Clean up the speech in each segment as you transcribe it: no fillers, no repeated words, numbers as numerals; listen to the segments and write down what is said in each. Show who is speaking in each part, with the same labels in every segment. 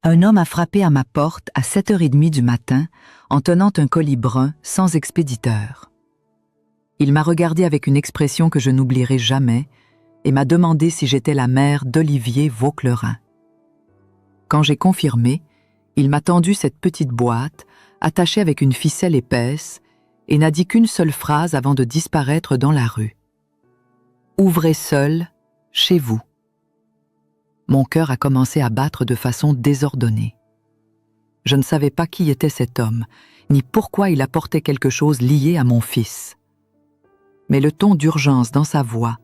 Speaker 1: Un homme a frappé à ma porte à 7h30 du matin en tenant un colis brun sans expéditeur. Il m'a regardé avec une expression que je n'oublierai jamais et m'a demandé si j'étais la mère d'Olivier Vauclerin. Quand j'ai confirmé, il m'a tendu cette petite boîte attachée avec une ficelle épaisse et n'a dit qu'une seule phrase avant de disparaître dans la rue. « Ouvrez seul, chez vous ». Mon cœur a commencé à battre de façon désordonnée. Je ne savais pas qui était cet homme, ni pourquoi il apportait quelque chose lié à mon fils. Mais le ton d'urgence dans sa voix,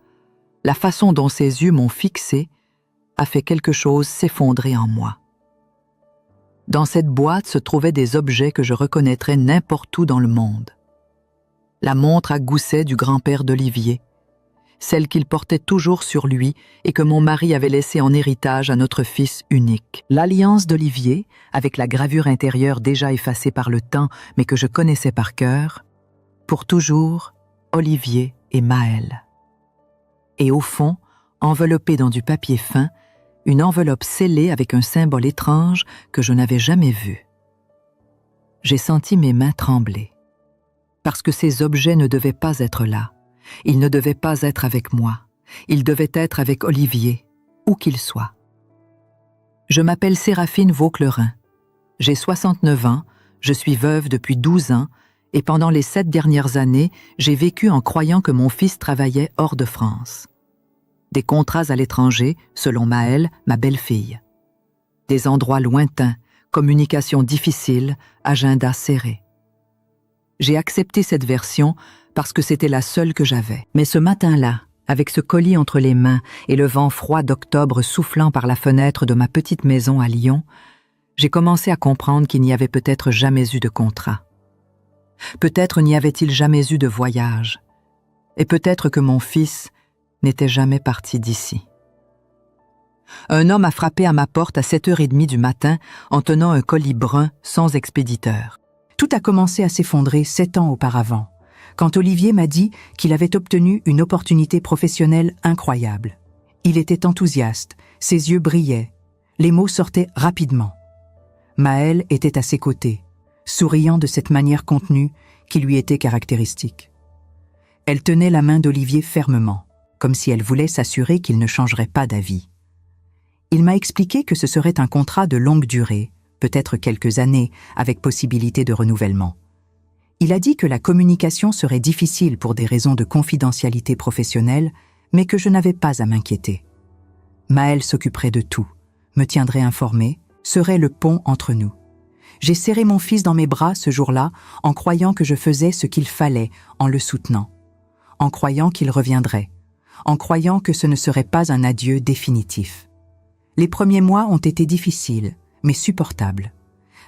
Speaker 1: la façon dont ses yeux m'ont fixé, a fait quelque chose s'effondrer en moi. Dans cette boîte se trouvaient des objets que je reconnaîtrais n'importe où dans le monde. La montre à gousset du grand-père d'Olivier, celle qu'il portait toujours sur lui et que mon mari avait laissée en héritage à notre fils unique. L'alliance d'Olivier, avec la gravure intérieure déjà effacée par le temps mais que je connaissais par cœur, pour toujours, Olivier et Maëlle. Et au fond, enveloppée dans du papier fin, une enveloppe scellée avec un symbole étrange que je n'avais jamais vu. J'ai senti mes mains trembler, parce que ces objets ne devaient pas être là. Ils ne devaient pas être avec moi. Ils devaient être avec Olivier, où qu'il soit. Je m'appelle Séraphine Vauclerin. J'ai 69 ans, je suis veuve depuis 12 ans, et pendant les 7 dernières années, j'ai vécu en croyant que mon fils travaillait hors de France. Des contrats à l'étranger, selon Maëlle, ma belle-fille. Des endroits lointains, communications difficiles, agenda serré. J'ai accepté cette version parce que c'était la seule que j'avais. Mais ce matin-là, avec ce colis entre les mains et le vent froid d'octobre soufflant par la fenêtre de ma petite maison à Lyon, j'ai commencé à comprendre qu'il n'y avait peut-être jamais eu de contrat. Peut-être n'y avait-il jamais eu de voyage. Et peut-être que mon fils n'était jamais parti d'ici. Un homme a frappé à ma porte à 7h30 du matin en tenant un colis brun sans expéditeur.
Speaker 2: Tout a commencé à s'effondrer 7 ans auparavant, quand Olivier m'a dit qu'il avait obtenu une opportunité professionnelle incroyable. Il était enthousiaste, ses yeux brillaient, les mots sortaient rapidement. Maëlle était à ses côtés, souriant de cette manière contenue qui lui était caractéristique. Elle tenait la main d'Olivier fermement, comme si elle voulait s'assurer qu'il ne changerait pas d'avis. Il m'a expliqué que ce serait un contrat de longue durée, peut-être quelques années, avec possibilité de renouvellement. Il a dit que la communication serait difficile pour des raisons de confidentialité professionnelle, mais que je n'avais pas à m'inquiéter. Maëlle s'occuperait de tout, me tiendrait informée, serait le pont entre nous. J'ai serré mon fils dans mes bras ce jour-là en croyant que je faisais ce qu'il fallait en le soutenant, en croyant qu'il reviendrait, en croyant que ce ne serait pas un adieu définitif. Les premiers mois ont été difficiles, mais supportables.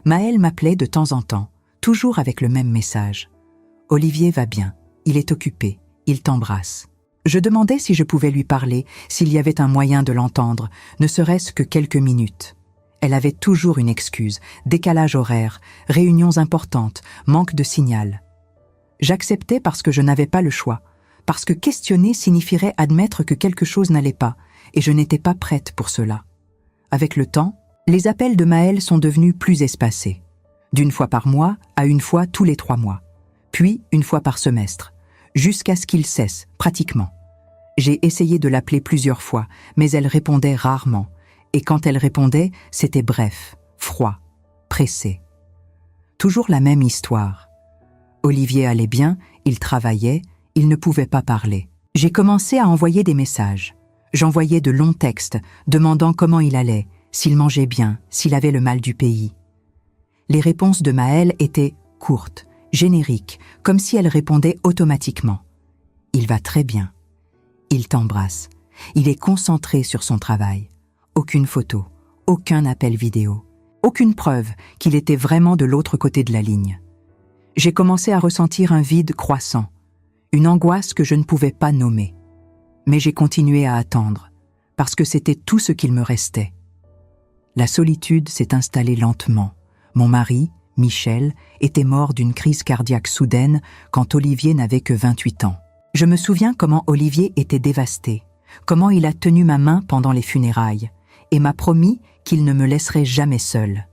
Speaker 2: Maëlle m'appelait de temps en temps, toujours avec le même message. « Olivier va bien, il est occupé, il t'embrasse. » Je demandais si je pouvais lui parler, s'il y avait un moyen de l'entendre, ne serait-ce que quelques minutes. Elle avait toujours une excuse, décalage horaire, réunions importantes, manque de signal. J'acceptais parce que je n'avais pas le choix, parce que questionner signifierait admettre que quelque chose n'allait pas, et je n'étais pas prête pour cela. Avec le temps, les appels de Maëlle sont devenus plus espacés. D'une fois par mois à une fois tous les 3 mois, puis une fois par semestre, jusqu'à ce qu'il cesse, pratiquement. J'ai essayé de l'appeler plusieurs fois, mais elle répondait rarement, et quand elle répondait, c'était bref, froid, pressé. Toujours la même histoire. Olivier allait bien, il travaillait, il ne pouvait pas parler. J'ai commencé à envoyer des messages. J'envoyais de longs textes, demandant comment il allait, s'il mangeait bien, s'il avait le mal du pays. Les réponses de Maëlle étaient courtes, génériques, comme si elle répondait automatiquement. « Il va très bien. Il t'embrasse. Il est concentré sur son travail. Aucune photo, aucun appel vidéo, aucune preuve qu'il était vraiment de l'autre côté de la ligne. » J'ai commencé à ressentir un vide croissant, une angoisse que je ne pouvais pas nommer. Mais j'ai continué à attendre, parce que c'était tout ce qu'il me restait. La solitude s'est installée lentement. Mon mari, Michel, était mort d'une crise cardiaque soudaine quand Olivier n'avait que 28 ans. Je me souviens comment Olivier était dévasté, comment il a tenu ma main pendant les funérailles, et m'a promis qu'il ne me laisserait jamais seule.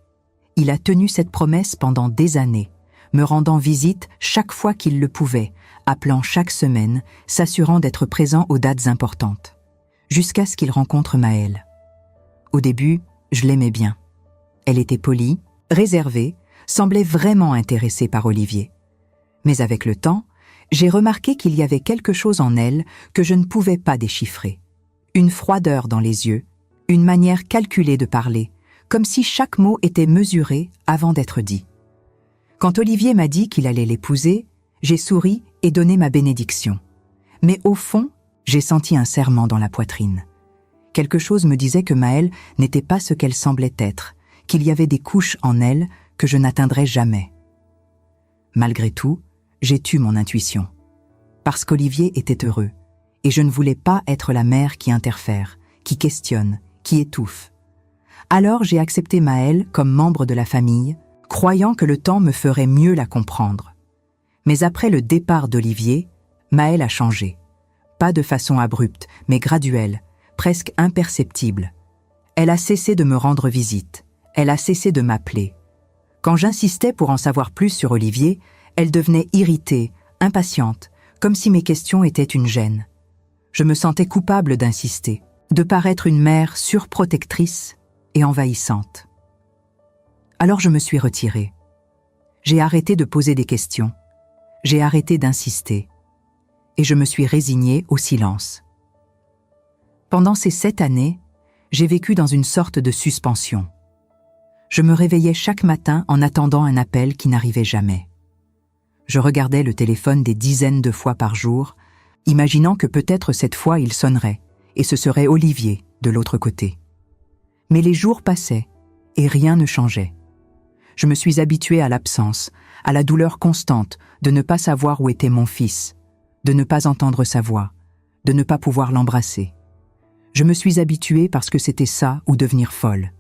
Speaker 2: Il a tenu cette promesse pendant des années, me rendant visite chaque fois qu'il le pouvait, appelant chaque semaine, s'assurant d'être présent aux dates importantes. Jusqu'à ce qu'il rencontre Maëlle. Au début, je l'aimais bien. Elle était polie, réservée, semblait vraiment intéressée par Olivier. Mais avec le temps, j'ai remarqué qu'il y avait quelque chose en elle que je ne pouvais pas déchiffrer. Une froideur dans les yeux, une manière calculée de parler, comme si chaque mot était mesuré avant d'être dit. Quand Olivier m'a dit qu'il allait l'épouser, j'ai souri et donné ma bénédiction. Mais au fond, j'ai senti un serrement dans la poitrine. Quelque chose me disait que Maëlle n'était pas ce qu'elle semblait être, qu'il y avait des couches en elle que je n'atteindrais jamais. Malgré tout, j'ai tu mon intuition. Parce qu'Olivier était heureux, et je ne voulais pas être la mère qui interfère, qui questionne, qui étouffe. Alors j'ai accepté Maëlle comme membre de la famille, croyant que le temps me ferait mieux la comprendre. Mais après le départ d'Olivier, Maëlle a changé. Pas de façon abrupte, mais graduelle, presque imperceptible. Elle a cessé de me rendre visite, elle a cessé de m'appeler. Quand j'insistais pour en savoir plus sur Olivier, elle devenait irritée, impatiente, comme si mes questions étaient une gêne. Je me sentais coupable d'insister, de paraître une mère surprotectrice et envahissante. Alors je me suis retirée. J'ai arrêté de poser des questions. J'ai arrêté d'insister. Et je me suis résignée au silence. Pendant ces 7 années, j'ai vécu dans une sorte de suspension. Je me réveillais chaque matin en attendant un appel qui n'arrivait jamais. Je regardais le téléphone des dizaines de fois par jour, imaginant que peut-être cette fois il sonnerait, et ce serait Olivier de l'autre côté. Mais les jours passaient, et rien ne changeait. Je me suis habituée à l'absence, à la douleur constante de ne pas savoir où était mon fils, de ne pas entendre sa voix, de ne pas pouvoir l'embrasser. Je me suis habituée parce que c'était ça ou devenir folle.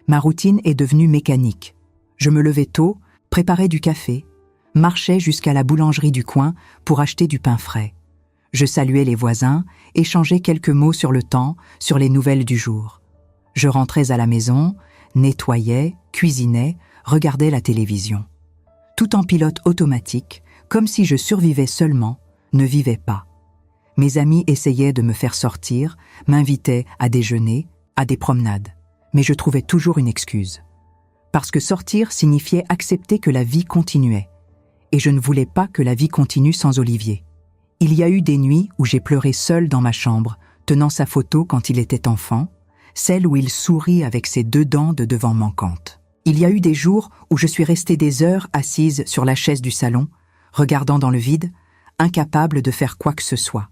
Speaker 2: Ma routine est devenue mécanique. Je me levais tôt, préparais du café, marchais jusqu'à la boulangerie du coin pour acheter du pain frais. Je saluais les voisins, échangeais quelques mots sur le temps, sur les nouvelles du jour. Je rentrais à la maison, nettoyais, cuisinais, regardais la télévision. Tout en pilote automatique, comme si je survivais seulement, ne vivais pas. Mes amis essayaient de me faire sortir, m'invitaient à déjeuner, à des promenades. Mais je trouvais toujours une excuse. Parce que sortir signifiait accepter que la vie continuait. Et je ne voulais pas que la vie continue sans Olivier. Il y a eu des nuits où j'ai pleuré seule dans ma chambre, tenant sa photo quand il était enfant, celle où il sourit avec ses 2 dents de devant manquantes. Il y a eu des jours où je suis restée des heures assise sur la chaise du salon, regardant dans le vide, incapable de faire quoi que ce soit.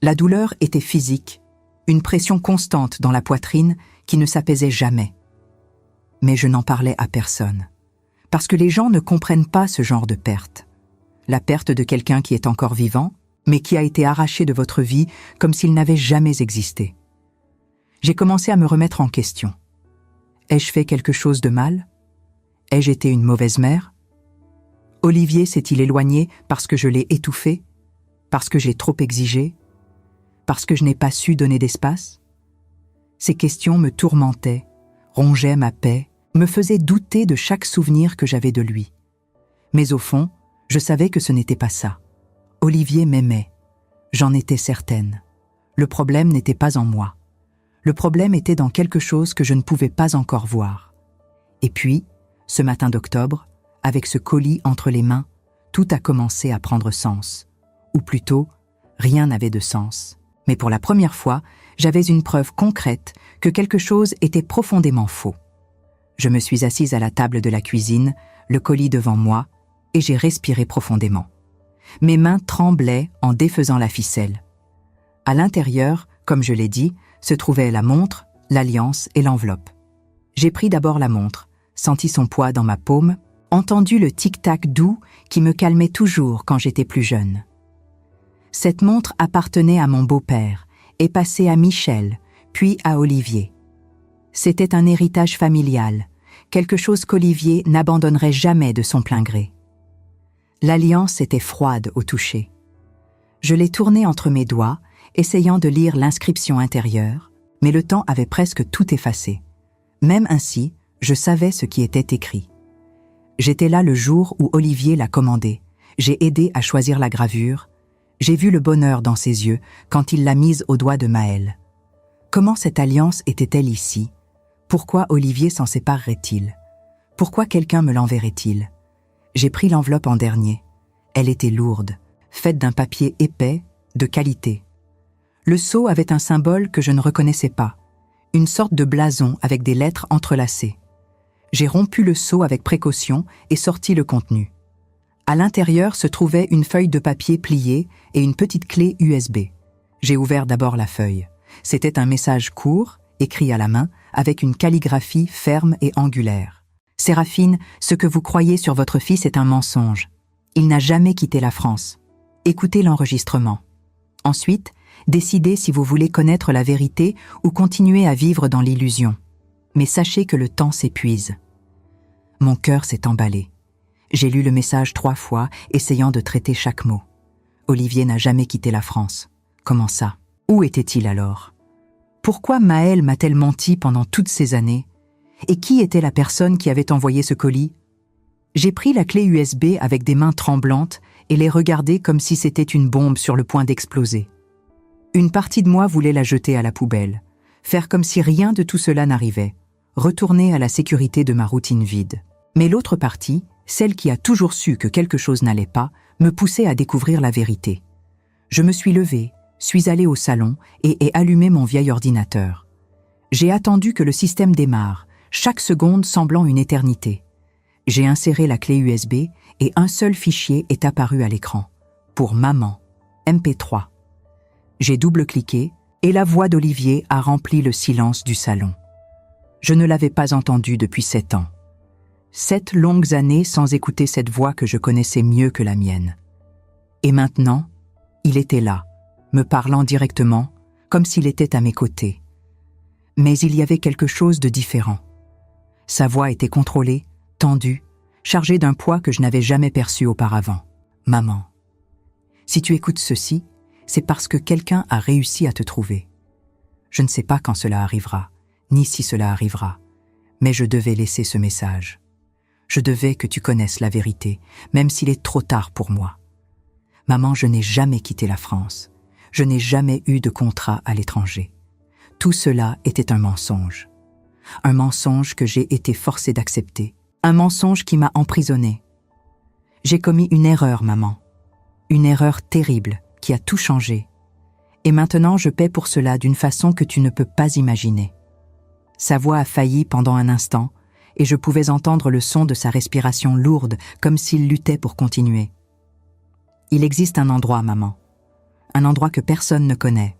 Speaker 2: La douleur était physique, une pression constante dans la poitrine qui ne s'apaisait jamais. Mais je n'en parlais à personne. Parce que les gens ne comprennent pas ce genre de perte. La perte de quelqu'un qui est encore vivant, mais qui a été arraché de votre vie comme s'il n'avait jamais existé. J'ai commencé à me remettre en question. Ai-je fait quelque chose de mal? Ai-je été une mauvaise mère? Olivier s'est-il éloigné parce que je l'ai étouffé? Parce que j'ai trop exigé? Parce que je n'ai pas su donner d'espace? Ces questions me tourmentaient, rongeaient ma paix, me faisaient douter de chaque souvenir que j'avais de lui. Mais au fond, je savais que ce n'était pas ça. Olivier m'aimait. J'en étais certaine. Le problème n'était pas en moi. Le problème était dans quelque chose que je ne pouvais pas encore voir. Et puis, ce matin d'octobre, avec ce colis entre les mains, tout a commencé à prendre sens. Ou plutôt, rien n'avait de sens. Mais pour la première fois, j'avais une preuve concrète que quelque chose était profondément faux. Je me suis assise à la table de la cuisine, le colis devant moi, et j'ai respiré profondément. Mes mains tremblaient en défaisant la ficelle. À l'intérieur, comme je l'ai dit, se trouvaient la montre, l'alliance et l'enveloppe. J'ai pris d'abord la montre, senti son poids dans ma paume, entendu le tic-tac doux qui me calmait toujours quand j'étais plus jeune. Cette montre appartenait à mon beau-père et passait à Michel, puis à Olivier. C'était un héritage familial, quelque chose qu'Olivier n'abandonnerait jamais de son plein gré. L'alliance était froide au toucher. Je l'ai tournée entre mes doigts, essayant de lire l'inscription intérieure, Mais le temps avait presque tout effacé. Même ainsi, je savais ce qui était écrit. J'étais là le jour où Olivier l'a commandé. J'ai aidé à choisir la gravure. J'ai vu le bonheur dans ses yeux quand il l'a mise au doigt de Maëlle. Comment cette alliance était-elle ici? Pourquoi Olivier s'en séparerait-il? Pourquoi quelqu'un me l'enverrait-il? J'ai pris l'enveloppe en dernier. Elle était lourde, faite d'un papier épais, de qualité. Le sceau avait un symbole que je ne reconnaissais pas, une sorte de blason avec des lettres entrelacées. J'ai rompu le sceau avec précaution et sorti le contenu. À l'intérieur se trouvait une feuille de papier pliée et une petite clé USB. J'ai ouvert d'abord la feuille. C'était un message court, écrit à la main, avec une calligraphie ferme et angulaire. « Séraphine, ce que vous croyez sur votre fils est un mensonge. Il n'a jamais quitté la France. Écoutez l'enregistrement. Ensuite, décidez si vous voulez connaître la vérité ou continuer à vivre dans l'illusion. Mais sachez que le temps s'épuise. » Mon cœur s'est emballé. J'ai lu le message 3 fois, essayant de traiter chaque mot. Olivier n'a jamais quitté la France. Comment ça? Où était-il alors? Pourquoi Maëlle m'a-t-elle menti pendant toutes ces années? Et qui était la personne qui avait envoyé ce colis? J'ai pris la clé USB avec des mains tremblantes et l'ai regardée comme si c'était une bombe sur le point d'exploser. Une partie de moi voulait la jeter à la poubelle, faire comme si rien de tout cela n'arrivait, retourner à la sécurité de ma routine vide. Mais l'autre partie, celle qui a toujours su que quelque chose n'allait pas, me poussait à découvrir la vérité. Je me suis levée, suis allée au salon et ai allumé mon vieil ordinateur. J'ai attendu que le système démarre, chaque seconde semblant une éternité. J'ai inséré la clé USB et un seul fichier est apparu à l'écran. Pour maman, MP3. J'ai double-cliqué et la voix d'Olivier a rempli le silence du salon. Je ne l'avais pas entendue depuis 7 ans. 7 longues années sans écouter cette voix que je connaissais mieux que la mienne. Et maintenant, il était là, me parlant directement, comme s'il était à mes côtés. Mais il y avait quelque chose de différent. Sa voix était contrôlée, tendue, chargée d'un poids que je n'avais jamais perçu auparavant. « Maman, si tu écoutes ceci, c'est parce que quelqu'un a réussi à te trouver. Je ne sais pas quand cela arrivera, ni si cela arrivera, mais je devais laisser ce message. Je devais que tu connaisses la vérité, même s'il est trop tard pour moi. Maman, je n'ai jamais quitté la France. Je n'ai jamais eu de contrat à l'étranger. Tout cela était un mensonge. Un mensonge que j'ai été forcée d'accepter. Un mensonge qui m'a emprisonnée. J'ai commis une erreur, maman. Une erreur terrible qui a tout changé. Et maintenant, je paie pour cela d'une façon que tu ne peux pas imaginer. » Sa voix a failli pendant un instant, et je pouvais entendre le son de sa respiration lourde, comme s'il luttait pour continuer. « Il existe un endroit, maman. Un endroit que personne ne connaît.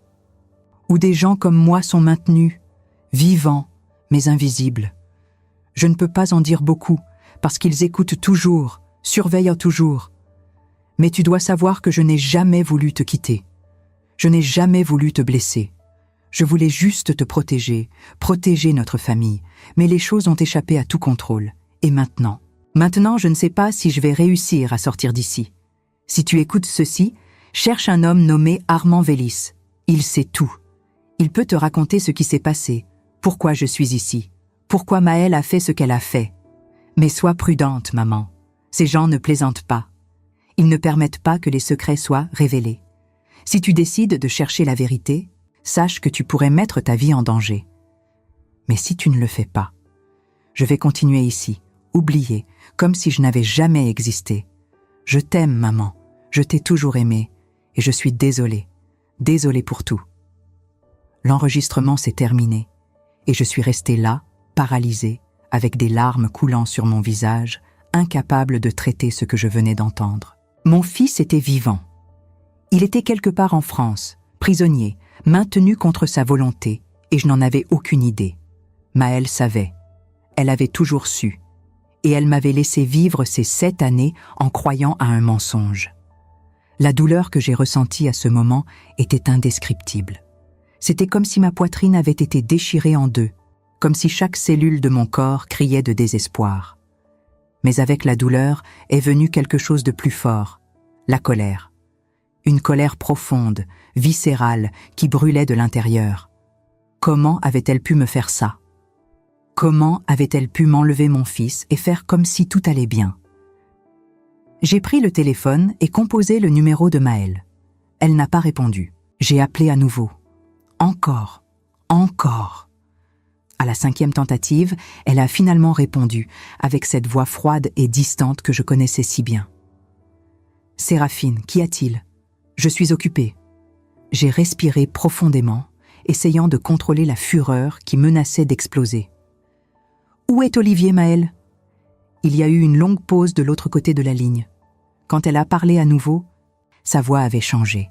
Speaker 2: Où des gens comme moi sont maintenus, vivants, mais invisibles. Je ne peux pas en dire beaucoup, parce qu'ils écoutent toujours, surveillent toujours. Mais tu dois savoir que je n'ai jamais voulu te quitter. Je n'ai jamais voulu te blesser. Je voulais juste te protéger, protéger notre famille, mais les choses ont échappé à tout contrôle. Et maintenant? Maintenant, je ne sais pas si je vais réussir à sortir d'ici. Si tu écoutes ceci, cherche un homme nommé Armand Vélis. Il sait tout. Il peut te raconter ce qui s'est passé, pourquoi je suis ici, pourquoi Maëlle a fait ce qu'elle a fait. Mais sois prudente, maman. Ces gens ne plaisantent pas. Ils ne permettent pas que les secrets soient révélés. Si tu décides de chercher la vérité, sache que tu pourrais mettre ta vie en danger. Mais si tu ne le fais pas, je vais continuer ici, oubliée, comme si je n'avais jamais existé. Je t'aime, maman, je t'ai toujours aimée, et je suis désolée pour tout. L'enregistrement s'est terminé, et je suis restée là, paralysée, avec des larmes coulant sur mon visage, incapable de traiter ce que je venais d'entendre. Mon fils était vivant. Il était quelque part en France, prisonnier, maintenu contre sa volonté, et je n'en avais aucune idée. Maëlle savait. Elle avait toujours su. Et elle m'avait laissé vivre ces 7 années en croyant à un mensonge. La douleur que j'ai ressentie à ce moment était indescriptible. C'était comme si ma poitrine avait été déchirée en 2, comme si chaque cellule de mon corps criait de désespoir. Mais avec la douleur est venu quelque chose de plus fort, la colère. Une colère profonde, viscérale, qui brûlait de l'intérieur. Comment avait-elle pu me faire ça? Comment avait-elle pu m'enlever mon fils et faire comme si tout allait bien? J'ai pris le téléphone et composé le numéro de Maëlle. Elle n'a pas répondu. J'ai appelé à nouveau. Encore. À la 5e tentative, elle a finalement répondu, avec cette voix froide et distante que je connaissais si bien. « Séraphine, qu'y a-t-il? Je suis occupée. » J'ai respiré profondément, essayant de contrôler la fureur qui menaçait d'exploser. « Où est Olivier, Maëlle ?» Il y a eu une longue pause de l'autre côté de la ligne. Quand elle a parlé à nouveau, sa voix avait changé.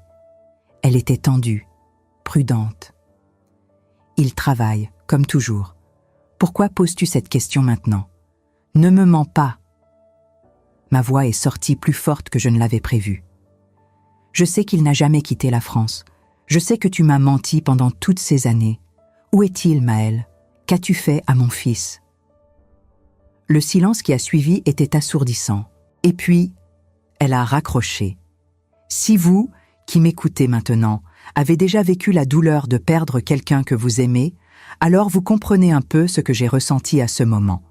Speaker 2: Elle était tendue, prudente. « Il travaille, comme toujours. Pourquoi poses-tu cette question maintenant? Ne me mens pas. » Ma voix est sortie plus forte que je ne l'avais prévu. « Je sais qu'il n'a jamais quitté la France. Je sais que tu m'as menti pendant toutes ces années. Où est-il, Maëlle? Qu'as-tu fait à mon fils? » Le silence qui a suivi était assourdissant. Et puis, elle a raccroché. Si vous, qui m'écoutez maintenant, avez déjà vécu la douleur de perdre quelqu'un que vous aimez, alors vous comprenez un peu ce que j'ai ressenti à ce moment.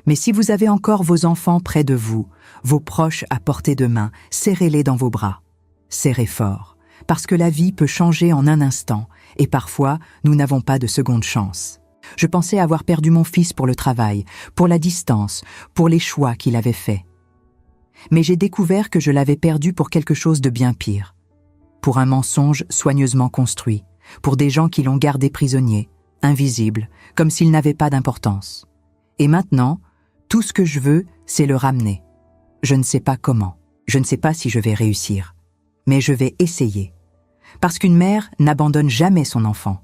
Speaker 2: Mais si vous avez encore vos enfants près de vous, vos proches à portée de main, serrez-les dans vos bras. Serrez fort, parce que la vie peut changer en un instant, et parfois, nous n'avons pas de seconde chance. Je pensais avoir perdu mon fils pour le travail, pour la distance, pour les choix qu'il avait faits. Mais j'ai découvert que je l'avais perdu pour quelque chose de bien pire. Pour un mensonge soigneusement construit, pour des gens qui l'ont gardé prisonnier, invisible, comme s'il n'avait pas d'importance. Et maintenant, tout ce que je veux, c'est le ramener. Je ne sais pas comment, je ne sais pas si je vais réussir, mais je vais essayer. Parce qu'une mère n'abandonne jamais son enfant.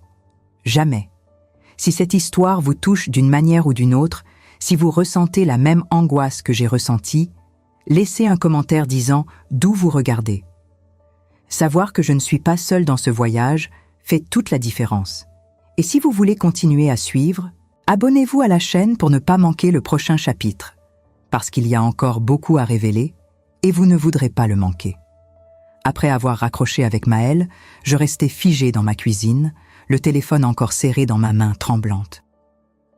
Speaker 2: Jamais. Si cette histoire vous touche d'une manière ou d'une autre, si vous ressentez la même angoisse que j'ai ressentie, laissez un commentaire disant d'où vous regardez. Savoir que je ne suis pas seule dans ce voyage fait toute la différence. Et si vous voulez continuer à suivre, abonnez-vous à la chaîne pour ne pas manquer le prochain chapitre, parce qu'il y a encore beaucoup à révéler et vous ne voudrez pas le manquer. Après avoir raccroché avec Maëlle, je restais figée dans ma cuisine, le téléphone encore serré dans ma main tremblante.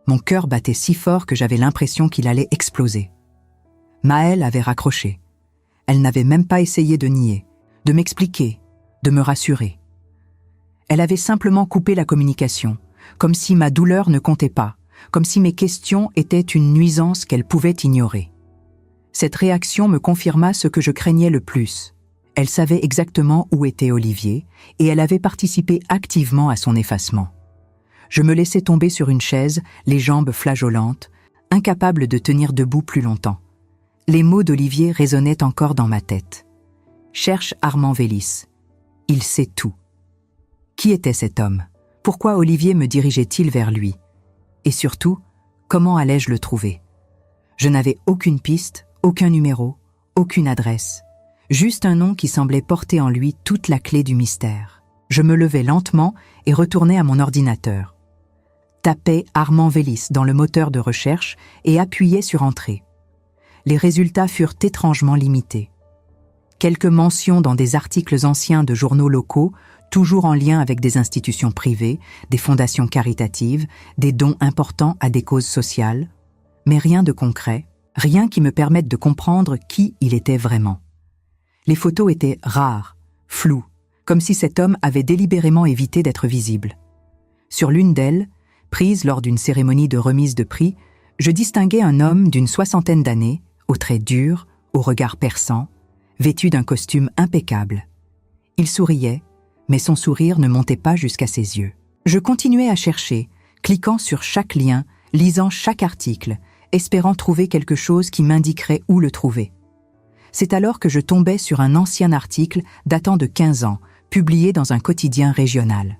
Speaker 2: Mon cœur battait si fort que j'avais l'impression qu'il allait exploser. Maëlle avait raccroché. Elle n'avait même pas essayé de nier, de m'expliquer, de me rassurer. Elle avait simplement coupé la communication, comme si ma douleur ne comptait pas, comme si mes questions étaient une nuisance qu'elle pouvait ignorer. Cette réaction me confirma ce que je craignais le plus. Elle savait exactement où était Olivier et elle avait participé activement à son effacement. Je me laissais tomber sur une chaise, les jambes flageolantes, incapable de tenir debout plus longtemps. Les mots d'Olivier résonnaient encore dans ma tête. « Cherche Armand Vélis. Il sait tout. » Qui était cet homme? Pourquoi Olivier me dirigeait-il vers lui? Et surtout, comment allais-je le trouver? Je n'avais aucune piste, aucun numéro, aucune adresse. Juste un nom qui semblait porter en lui toute la clé du mystère. Je me levai lentement et retournai à mon ordinateur. Tapai Armand Vélis dans le moteur de recherche et appuyai sur Entrée. Les résultats furent étrangement limités. Quelques mentions dans des articles anciens de journaux locaux, toujours en lien avec des institutions privées, des fondations caritatives, des dons importants à des causes sociales, mais rien de concret, rien qui me permette de comprendre qui il était vraiment. Les photos étaient rares, floues, comme si cet homme avait délibérément évité d'être visible. Sur l'une d'elles, prise lors d'une cérémonie de remise de prix, je distinguais un homme d'une 60aine d'années, aux traits durs, au regard perçant, vêtu d'un costume impeccable. Il souriait, mais son sourire ne montait pas jusqu'à ses yeux. Je continuais à chercher, cliquant sur chaque lien, lisant chaque article, espérant trouver quelque chose qui m'indiquerait où le trouver. C'est alors que je tombais sur un ancien article datant de 15 ans, publié dans un quotidien régional.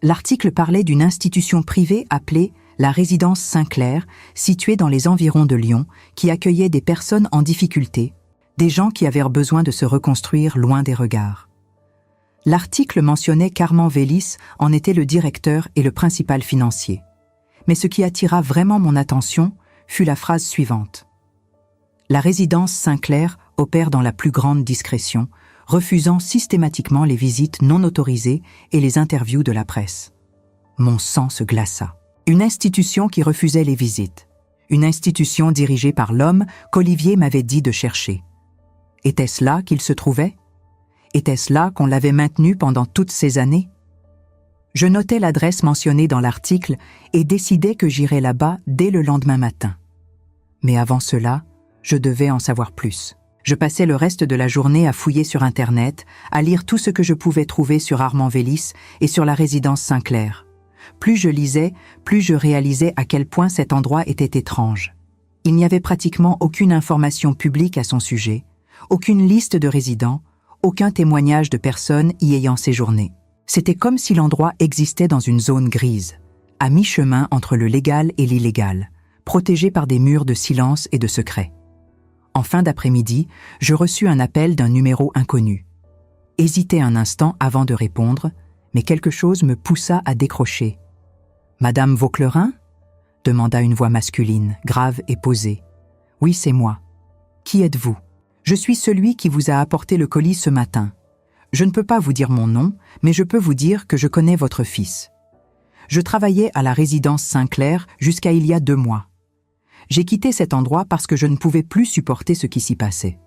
Speaker 2: L'article parlait d'une institution privée appelée la Résidence Saint-Clair, située dans les environs de Lyon, qui accueillait des personnes en difficulté, des gens qui avaient besoin de se reconstruire loin des regards. L'article mentionnait qu'Armand Vélis en était le directeur et le principal financier. Mais ce qui attira vraiment mon attention fut la phrase suivante. La résidence Saint-Clair opère dans la plus grande discrétion, refusant systématiquement les visites non autorisées et les interviews de la presse. Mon sang se glaça. Une institution qui refusait les visites. Une institution dirigée par l'homme qu'Olivier m'avait dit de chercher. Était-ce là qu'il se trouvait? Était-ce là qu'on l'avait maintenu pendant toutes ces années? Je notais l'adresse mentionnée dans l'article et décidai que j'irais là-bas dès le lendemain matin. Mais avant cela, je devais en savoir plus. Je passais le reste de la journée à fouiller sur Internet, à lire tout ce que je pouvais trouver sur Armand Vélis et sur la résidence Sinclair. Plus je lisais, plus je réalisais à quel point cet endroit était étrange. Il n'y avait pratiquement aucune information publique à son sujet, aucune liste de résidents, aucun témoignage de personnes y ayant séjourné. C'était comme si l'endroit existait dans une zone grise, à mi-chemin entre le légal et l'illégal, protégé par des murs de silence et de secret. En fin d'après-midi, je reçus un appel d'un numéro inconnu. Hésitai un instant avant de répondre, mais quelque chose me poussa à décrocher. « Madame Vauclerin ?» demanda une voix masculine, grave et posée. « Oui, c'est moi. Qui êtes-vous ? Je suis celui qui vous a apporté le colis ce matin. Je ne peux pas vous dire mon nom, mais je peux vous dire que je connais votre fils. Je travaillais à la résidence Sinclair jusqu'à il y a 2 mois. J'ai quitté cet endroit parce que je ne pouvais plus supporter ce qui s'y passait.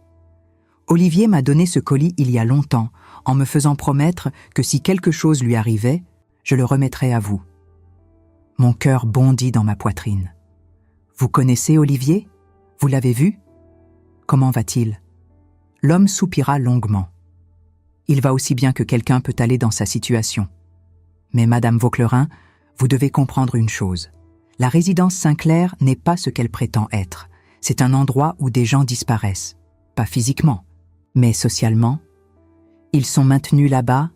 Speaker 2: Olivier m'a donné ce colis il y a longtemps, en me faisant promettre que si quelque chose lui arrivait, je le remettrais à vous. Mon cœur bondit dans ma poitrine. Vous connaissez Olivier ? Vous l'avez vu ? Comment va-t-il ? L'homme soupira longuement. Il va aussi bien que quelqu'un peut aller dans sa situation. Mais Madame Vauclerin, vous devez comprendre une chose. La résidence Sinclair n'est pas ce qu'elle prétend être. C'est un endroit où des gens disparaissent. Pas physiquement, mais socialement. Ils sont maintenus là-bas,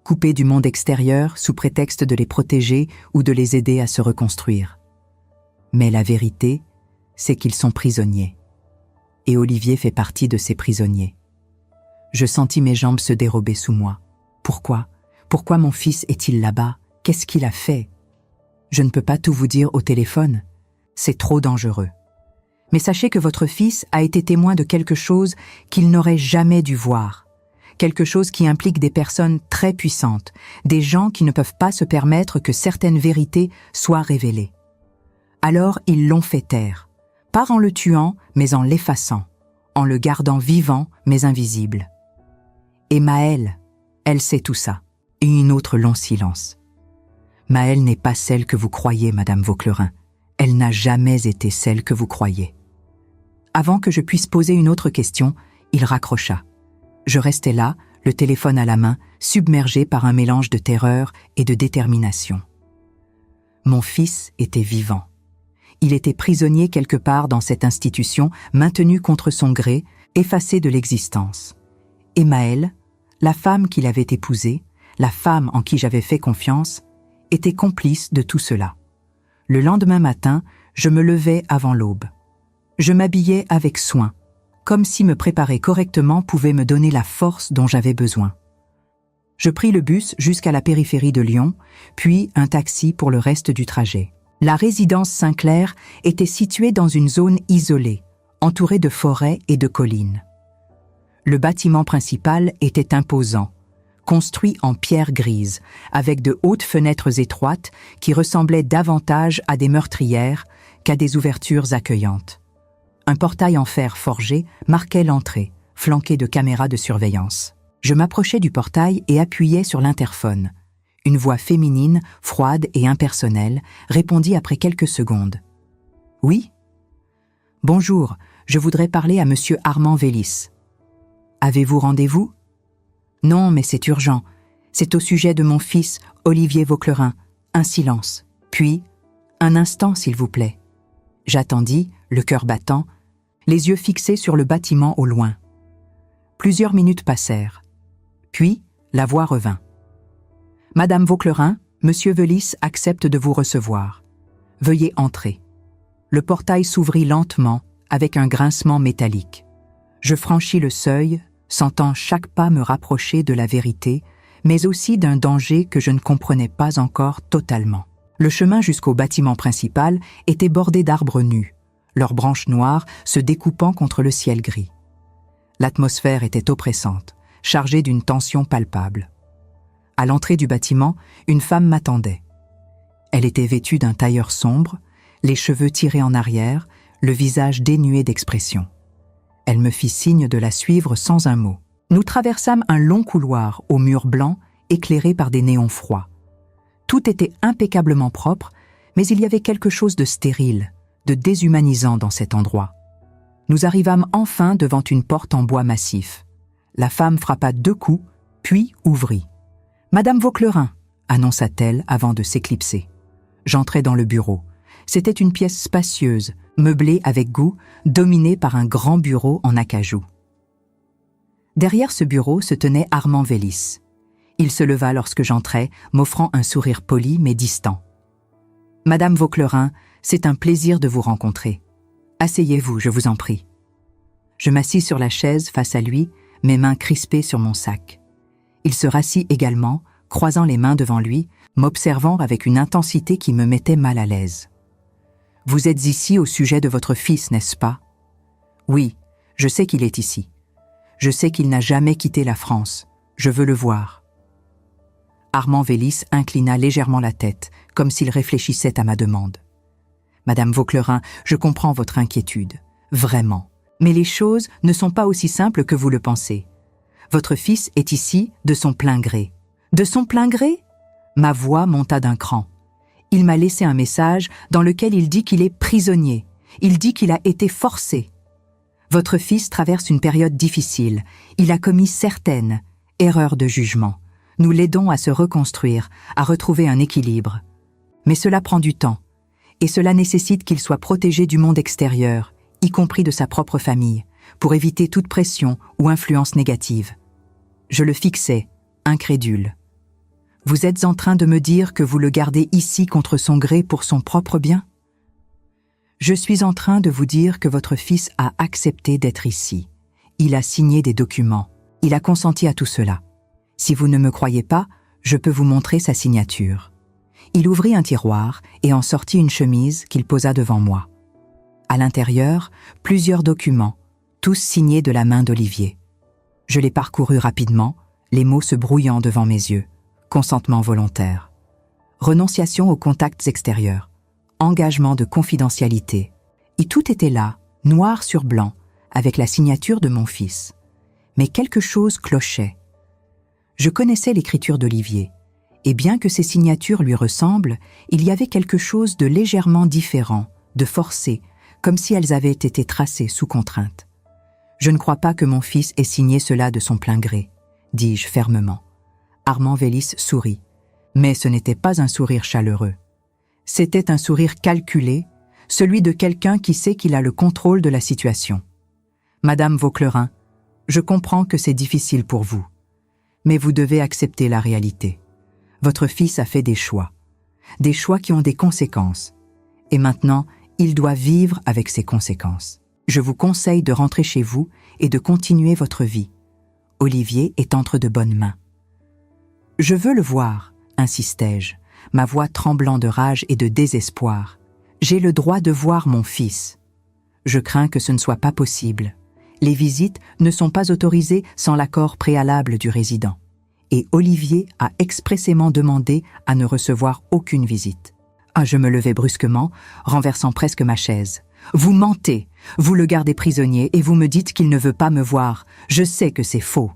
Speaker 2: coupés du monde extérieur sous prétexte de les protéger ou de les aider à se reconstruire. Mais la vérité, c'est qu'ils sont prisonniers. Et Olivier fait partie de ces prisonniers. Je sentis mes jambes se dérober sous moi. Pourquoi ? Pourquoi mon fils est-il là-bas ? Qu'est-ce qu'il a fait ? Je ne peux pas tout vous dire au téléphone. C'est trop dangereux. Mais sachez que votre fils a été témoin de quelque chose qu'il n'aurait jamais dû voir. Quelque chose qui implique des personnes très puissantes, des gens qui ne peuvent pas se permettre que certaines vérités soient révélées. Alors ils l'ont fait taire, pas en le tuant, mais en l'effaçant, en le gardant vivant, mais invisible. Et Maëlle, elle sait tout ça. Et une autre long silence. Maëlle n'est pas celle que vous croyez, Madame Vauclerin. Elle n'a jamais été celle que vous croyez. Avant que je puisse poser une autre question, il raccrocha. Je restais là, le téléphone à la main, submergé par un mélange de terreur et de détermination. Mon fils était vivant. Il était prisonnier quelque part dans cette institution, maintenu contre son gré, effacé de l'existence. Et Maëlle, la femme qu'il avait épousée, la femme en qui j'avais fait confiance, était complice de tout cela. Le lendemain matin, je me levais avant l'aube. Je m'habillais avec soin, comme si me préparer correctement pouvait me donner la force dont j'avais besoin. Je pris le bus jusqu'à la périphérie de Lyon, puis un taxi pour le reste du trajet. La résidence Sinclair était située dans une zone isolée, entourée de forêts et de collines. Le bâtiment principal était imposant, construit en pierre grise, avec de hautes fenêtres étroites qui ressemblaient davantage à des meurtrières qu'à des ouvertures accueillantes. Un portail en fer forgé marquait l'entrée, flanqué de caméras de surveillance. Je m'approchais du portail et appuyais sur l'interphone. Une voix féminine, froide et impersonnelle, répondit après quelques secondes. « Oui ? Bonjour, je voudrais parler à monsieur Armand Vélis. Avez-vous rendez-vous ? Non, mais c'est urgent. C'est au sujet de mon fils, Olivier Vauclerin. Un silence. Puis, un instant, s'il vous plaît. J'attendis, le cœur battant, les yeux fixés sur le bâtiment au loin. Plusieurs minutes passèrent. Puis, la voix revint. Madame Vauclerin, monsieur Vélis accepte de vous recevoir. Veuillez entrer. Le portail s'ouvrit lentement, avec un grincement métallique. Je franchis le seuil, sentant chaque pas me rapprocher de la vérité, mais aussi d'un danger que je ne comprenais pas encore totalement. Le chemin jusqu'au bâtiment principal était bordé d'arbres nus, leurs branches noires se découpant contre le ciel gris. L'atmosphère était oppressante, chargée d'une tension palpable. À l'entrée du bâtiment, une femme m'attendait. Elle était vêtue d'un tailleur sombre, les cheveux tirés en arrière, le visage dénué d'expression. Elle me fit signe de la suivre sans un mot. Nous traversâmes un long couloir aux murs blancs éclairés par des néons froids. Tout était impeccablement propre, mais il y avait quelque chose de stérile, de déshumanisant dans cet endroit. Nous arrivâmes enfin devant une porte en bois massif. La femme frappa 2 coups, puis ouvrit. « Madame Vauclerain !» annonça-t-elle avant de s'éclipser. J'entrai dans le bureau. C'était une pièce spacieuse, meublée avec goût, dominée par un grand bureau en acajou. Derrière ce bureau se tenait Armand Vélis. Il se leva lorsque j'entrai, m'offrant un sourire poli mais distant. « Madame Vauclerain, c'est un plaisir de vous rencontrer. Asseyez-vous, je vous en prie. » Je m'assis sur la chaise face à lui, mes mains crispées sur mon sac. Il se rassit également, croisant les mains devant lui, m'observant avec une intensité qui me mettait mal à l'aise. « Vous êtes ici au sujet de votre fils, n'est-ce pas ? » « Oui, je sais qu'il est ici. Je sais qu'il n'a jamais quitté la France. Je veux le voir. » Armand Vélis inclina légèrement la tête, comme s'il réfléchissait à ma demande. « Madame Vauclerain, je comprends votre inquiétude. Vraiment. Mais les choses ne sont pas aussi simples que vous le pensez. Votre fils est ici de son plein gré. » « De son plein gré ?» Ma voix monta d'un cran. Il m'a laissé un message dans lequel il dit qu'il est prisonnier. Il dit qu'il a été forcé. Votre fils traverse une période difficile. Il a commis certaines erreurs de jugement. Nous l'aidons à se reconstruire, à retrouver un équilibre. Mais cela prend du temps. Et cela nécessite qu'il soit protégé du monde extérieur, y compris de sa propre famille, pour éviter toute pression ou influence négative. Je le fixais, incrédule. Vous êtes en train de me dire que vous le gardez ici contre son gré pour son propre bien ? Je suis en train de vous dire que votre fils a accepté d'être ici. Il a signé des documents. Il a consenti à tout cela. Si vous ne me croyez pas, je peux vous montrer sa signature. Il ouvrit un tiroir et en sortit une chemise qu'il posa devant moi. À l'intérieur, plusieurs documents, tous signés de la main d'Olivier. Je les parcourus rapidement, les mots se brouillant devant mes yeux. Consentement volontaire, renonciation aux contacts extérieurs, engagement de confidentialité. Et tout était là, noir sur blanc, avec la signature de mon fils. Mais quelque chose clochait. Je connaissais l'écriture d'Olivier, et bien que ses signatures lui ressemblent, il y avait quelque chose de légèrement différent, de forcé, comme si elles avaient été tracées sous contrainte. Je ne crois pas que mon fils ait signé cela de son plein gré, dis-je fermement. Armand Vélis sourit, mais ce n'était pas un sourire chaleureux. C'était un sourire calculé, celui de quelqu'un qui sait qu'il a le contrôle de la situation. « Madame Vauclerain, je comprends que c'est difficile pour vous, mais vous devez accepter la réalité. Votre fils a fait des choix qui ont des conséquences, et maintenant, il doit vivre avec ces conséquences. Je vous conseille de rentrer chez vous et de continuer votre vie. Olivier est entre de bonnes mains. » « Je veux le voir, insistai-je, ma voix tremblant de rage et de désespoir. J'ai le droit de voir mon fils. Je crains que ce ne soit pas possible. Les visites ne sont pas autorisées sans l'accord préalable du résident. Et Olivier a expressément demandé à ne recevoir aucune visite. » Ah, je me levai brusquement, renversant presque ma chaise. « Vous mentez, vous le gardez prisonnier et vous me dites qu'il ne veut pas me voir. Je sais que c'est faux. »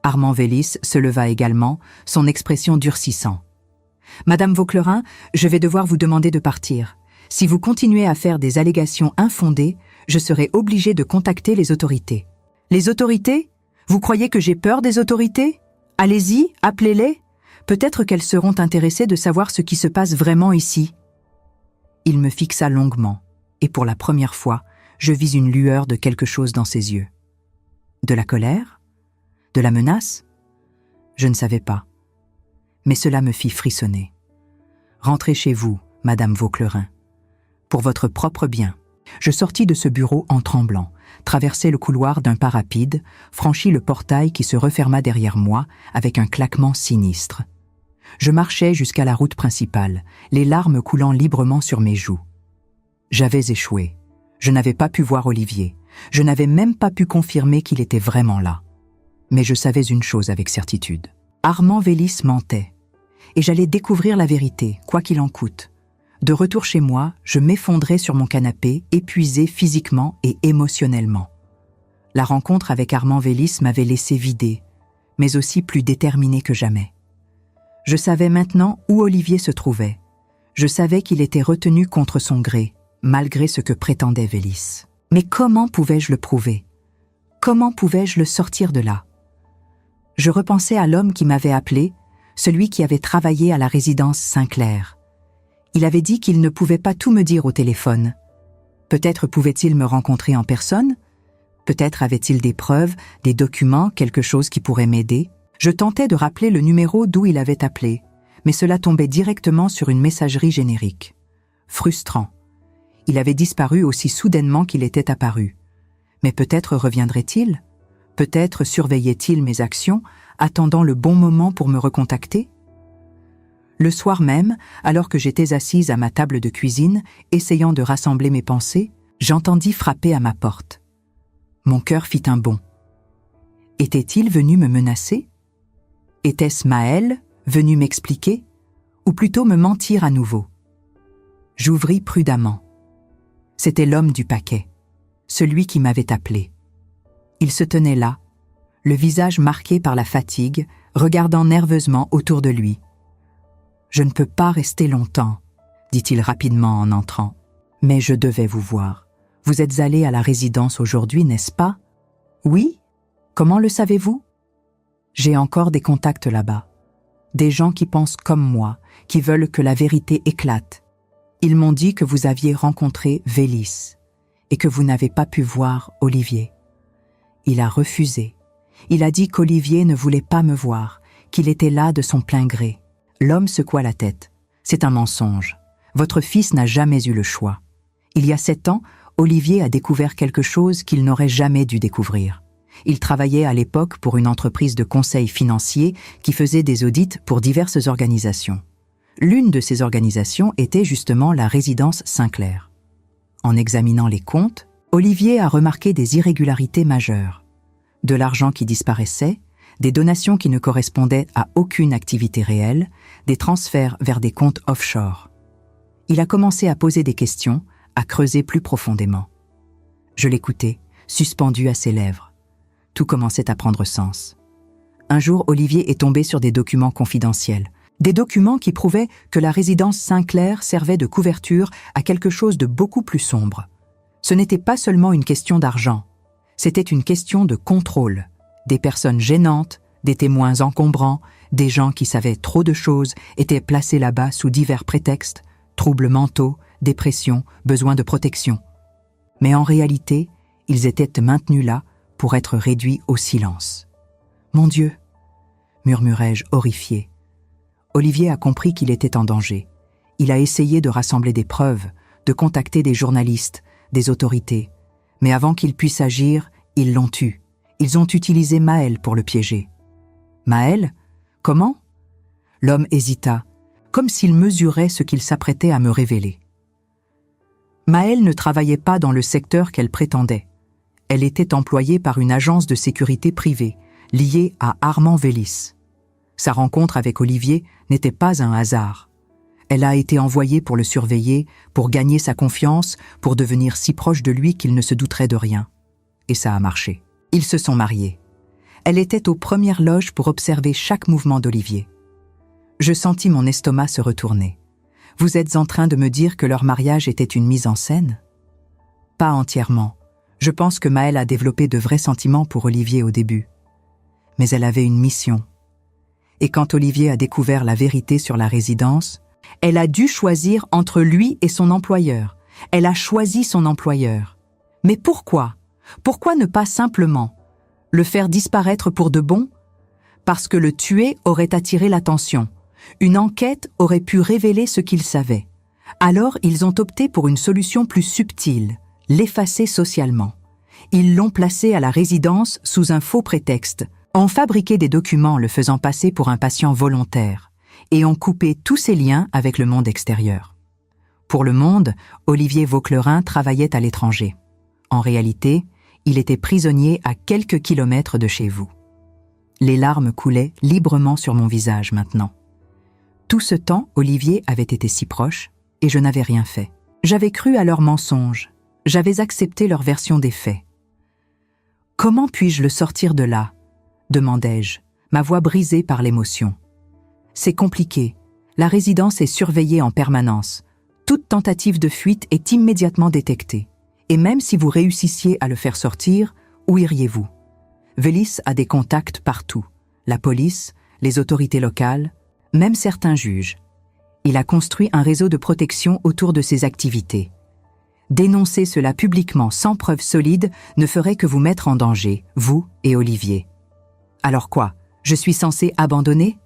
Speaker 2: Armand Vélis se leva également, son expression durcissant. « Madame Vauclerain, je vais devoir vous demander de partir. Si vous continuez à faire des allégations infondées, je serai obligé de contacter les autorités. »« Les autorités ? Vous croyez que j'ai peur des autorités ? Allez-y, appelez-les. Peut-être qu'elles seront intéressées de savoir ce qui se passe vraiment ici. » Il me fixa longuement, et pour la première fois, je vis une lueur de quelque chose dans ses yeux. De la colère ? De la menace ? Je ne savais pas. Mais cela me fit frissonner. « Rentrez chez vous, Madame Vauclerain. Pour votre propre bien. » Je sortis de ce bureau en tremblant, traversai le couloir d'un pas rapide, franchis le portail qui se referma derrière moi avec un claquement sinistre. Je marchais jusqu'à la route principale, les larmes coulant librement sur mes joues. J'avais échoué. Je n'avais pas pu voir Olivier. Je n'avais même pas pu confirmer qu'il était vraiment là. Mais je savais une chose avec certitude. Armand Vélis mentait. et j'allais découvrir la vérité, quoi qu'il en coûte. De retour chez moi, je m'effondrais sur mon canapé, épuisé physiquement et émotionnellement. La rencontre avec Armand Vélis m'avait laissé vidé, mais aussi plus déterminé que jamais. Je savais maintenant où Olivier se trouvait. Je savais qu'il était retenu contre son gré, malgré ce que prétendait Vélis. Mais comment pouvais-je le prouver? Comment pouvais-je le sortir de là? Je repensais à l'homme qui m'avait appelé, celui qui avait travaillé à la résidence Saint-Clair. Il avait dit qu'il ne pouvait pas tout me dire au téléphone. Peut-être pouvait-il me rencontrer en personne? Peut-être avait-il des preuves, des documents, quelque chose qui pourrait m'aider? Je tentais de rappeler le numéro d'où il avait appelé, mais cela tombait directement sur une messagerie générique. Frustrant. Il avait disparu aussi soudainement qu'il était apparu. Mais peut-être reviendrait-il? Peut-être surveillait-il mes actions, attendant le bon moment pour me recontacter? Le soir même, alors que j'étais assise à ma table de cuisine, essayant de rassembler mes pensées, j'entendis frapper à ma porte. Mon cœur fit un bond. Était-il venu me menacer? Était-ce Maël, venu m'expliquer? Ou plutôt me mentir à nouveau? J'ouvris prudemment. C'était l'homme du paquet, celui qui m'avait appelé. Il se tenait là, le visage marqué par la fatigue, regardant nerveusement autour de lui. « Je ne peux pas rester longtemps, » dit-il rapidement en entrant. « Mais je devais vous voir. Vous êtes allé à la résidence aujourd'hui, n'est-ce pas? »« Oui. Comment le savez-vous? » J'ai encore des contacts là-bas. Des gens qui pensent comme moi, qui veulent que la vérité éclate. Ils m'ont dit que vous aviez rencontré Vélis et que vous n'avez pas pu voir Olivier. Il a refusé. Il a dit qu'Olivier ne voulait pas me voir, qu'il était là de son plein gré. L'homme secoua la tête. C'est un mensonge. Votre fils n'a jamais eu le choix. Il y a 7 ans, Olivier a découvert quelque chose qu'il n'aurait jamais dû découvrir. Il travaillait à l'époque pour une entreprise de conseil financier qui faisait des audits pour diverses organisations. L'une de ces organisations était justement la résidence Saint-Clair. En examinant les comptes, Olivier a remarqué des irrégularités majeures. De l'argent qui disparaissait, des donations qui ne correspondaient à aucune activité réelle, des transferts vers des comptes offshore. Il a commencé à poser des questions, à creuser plus profondément. Je l'écoutais, suspendu à ses lèvres. Tout commençait à prendre sens. Un jour, Olivier est tombé sur des documents confidentiels. Des documents qui prouvaient que la résidence Saint-Clair servait de couverture à quelque chose de beaucoup plus sombre. Ce n'était pas seulement une question d'argent, c'était une question de contrôle. Des personnes gênantes, des témoins encombrants, des gens qui savaient trop de choses étaient placés là-bas sous divers prétextes, troubles mentaux, dépression, besoin de protection. Mais en réalité, ils étaient maintenus là pour être réduits au silence. « Mon Dieu !» murmurai-je horrifié. Olivier a compris qu'il était en danger. Il a essayé de rassembler des preuves, de contacter des journalistes, des autorités. Mais avant qu'il puisse agir, ils l'ont tué. Ils ont utilisé Maël pour le piéger. Maël? Comment? L'homme hésita, comme s'il mesurait ce qu'il s'apprêtait à me révéler. Maël ne travaillait pas dans le secteur qu'elle prétendait. Elle était employée par une agence de sécurité privée, liée à Armand Vélis. Sa rencontre avec Olivier n'était pas un hasard. Elle a été envoyée pour le surveiller, pour gagner sa confiance, pour devenir si proche de lui qu'il ne se douterait de rien. Et ça a marché. Ils se sont mariés. Elle était aux premières loges pour observer chaque mouvement d'Olivier. Je sentis mon estomac se retourner. Vous êtes en train de me dire que leur mariage était une mise en scène? Pas entièrement. Je pense que Maël a développé de vrais sentiments pour Olivier au début. Mais elle avait une mission. Et quand Olivier a découvert la vérité sur la résidence, elle a dû choisir entre lui et son employeur. Elle a choisi son employeur. Mais pourquoi? Pourquoi ne pas simplement le faire disparaître pour de bon? Parce que le tuer aurait attiré l'attention. Une enquête aurait pu révéler ce qu'il savait. Alors ils ont opté pour une solution plus subtile, l'effacer socialement. Ils l'ont placé à la résidence sous un faux prétexte, ont fabriqué des documents le faisant passer pour un patient volontaire et ont coupé tous ses liens avec le monde extérieur. Pour le monde, Olivier Vauclerin travaillait à l'étranger. En réalité, il était prisonnier à quelques kilomètres de chez vous. Les larmes coulaient librement sur mon visage maintenant. Tout ce temps, Olivier avait été si proche, et je n'avais rien fait. J'avais cru à leurs mensonges, j'avais accepté leur version des faits. « Comment puis-je le sortir de là ?» demandai-je, ma voix brisée par l'émotion. « C'est compliqué, la résidence est surveillée en permanence. Toute tentative de fuite est immédiatement détectée. Et même si vous réussissiez à le faire sortir, où iriez-vous ? Vélis a des contacts partout, la police, les autorités locales, même certains juges. Il a construit un réseau de protection autour de ses activités. Dénoncer cela publiquement sans preuve solide ne ferait que vous mettre en danger, vous et Olivier. Alors quoi, je suis censée abandonner ?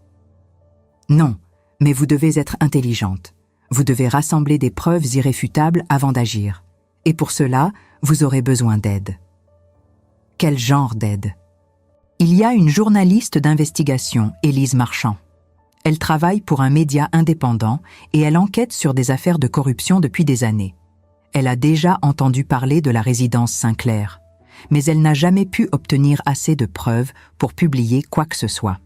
Speaker 2: Non, mais vous devez être intelligente. Vous devez rassembler des preuves irréfutables avant d'agir. Et pour cela, vous aurez besoin d'aide. Quel genre d'aide ? Il y a une journaliste d'investigation, Élise Marchand. Elle travaille pour un média indépendant et elle enquête sur des affaires de corruption depuis des années. Elle a déjà entendu parler de la résidence Sinclair, mais elle n'a jamais pu obtenir assez de preuves pour publier quoi que ce soit.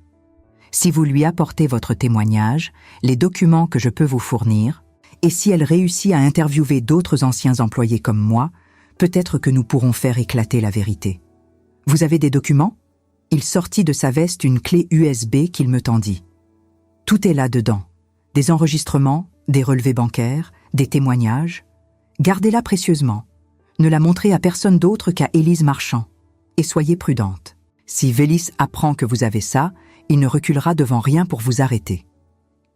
Speaker 2: Si vous lui apportez votre témoignage, les documents que je peux vous fournir, et si elle réussit à interviewer d'autres anciens employés comme moi, peut-être que nous pourrons faire éclater la vérité. Vous avez des documents ? Il sortit de sa veste une clé USB qu'il me tendit. Tout est là-dedans. Des enregistrements, des relevés bancaires, des témoignages. Gardez-la précieusement. Ne la montrez à personne d'autre qu'à Élise Marchand. Et soyez prudente. Si Vélis apprend que vous avez ça, il ne reculera devant rien pour vous arrêter.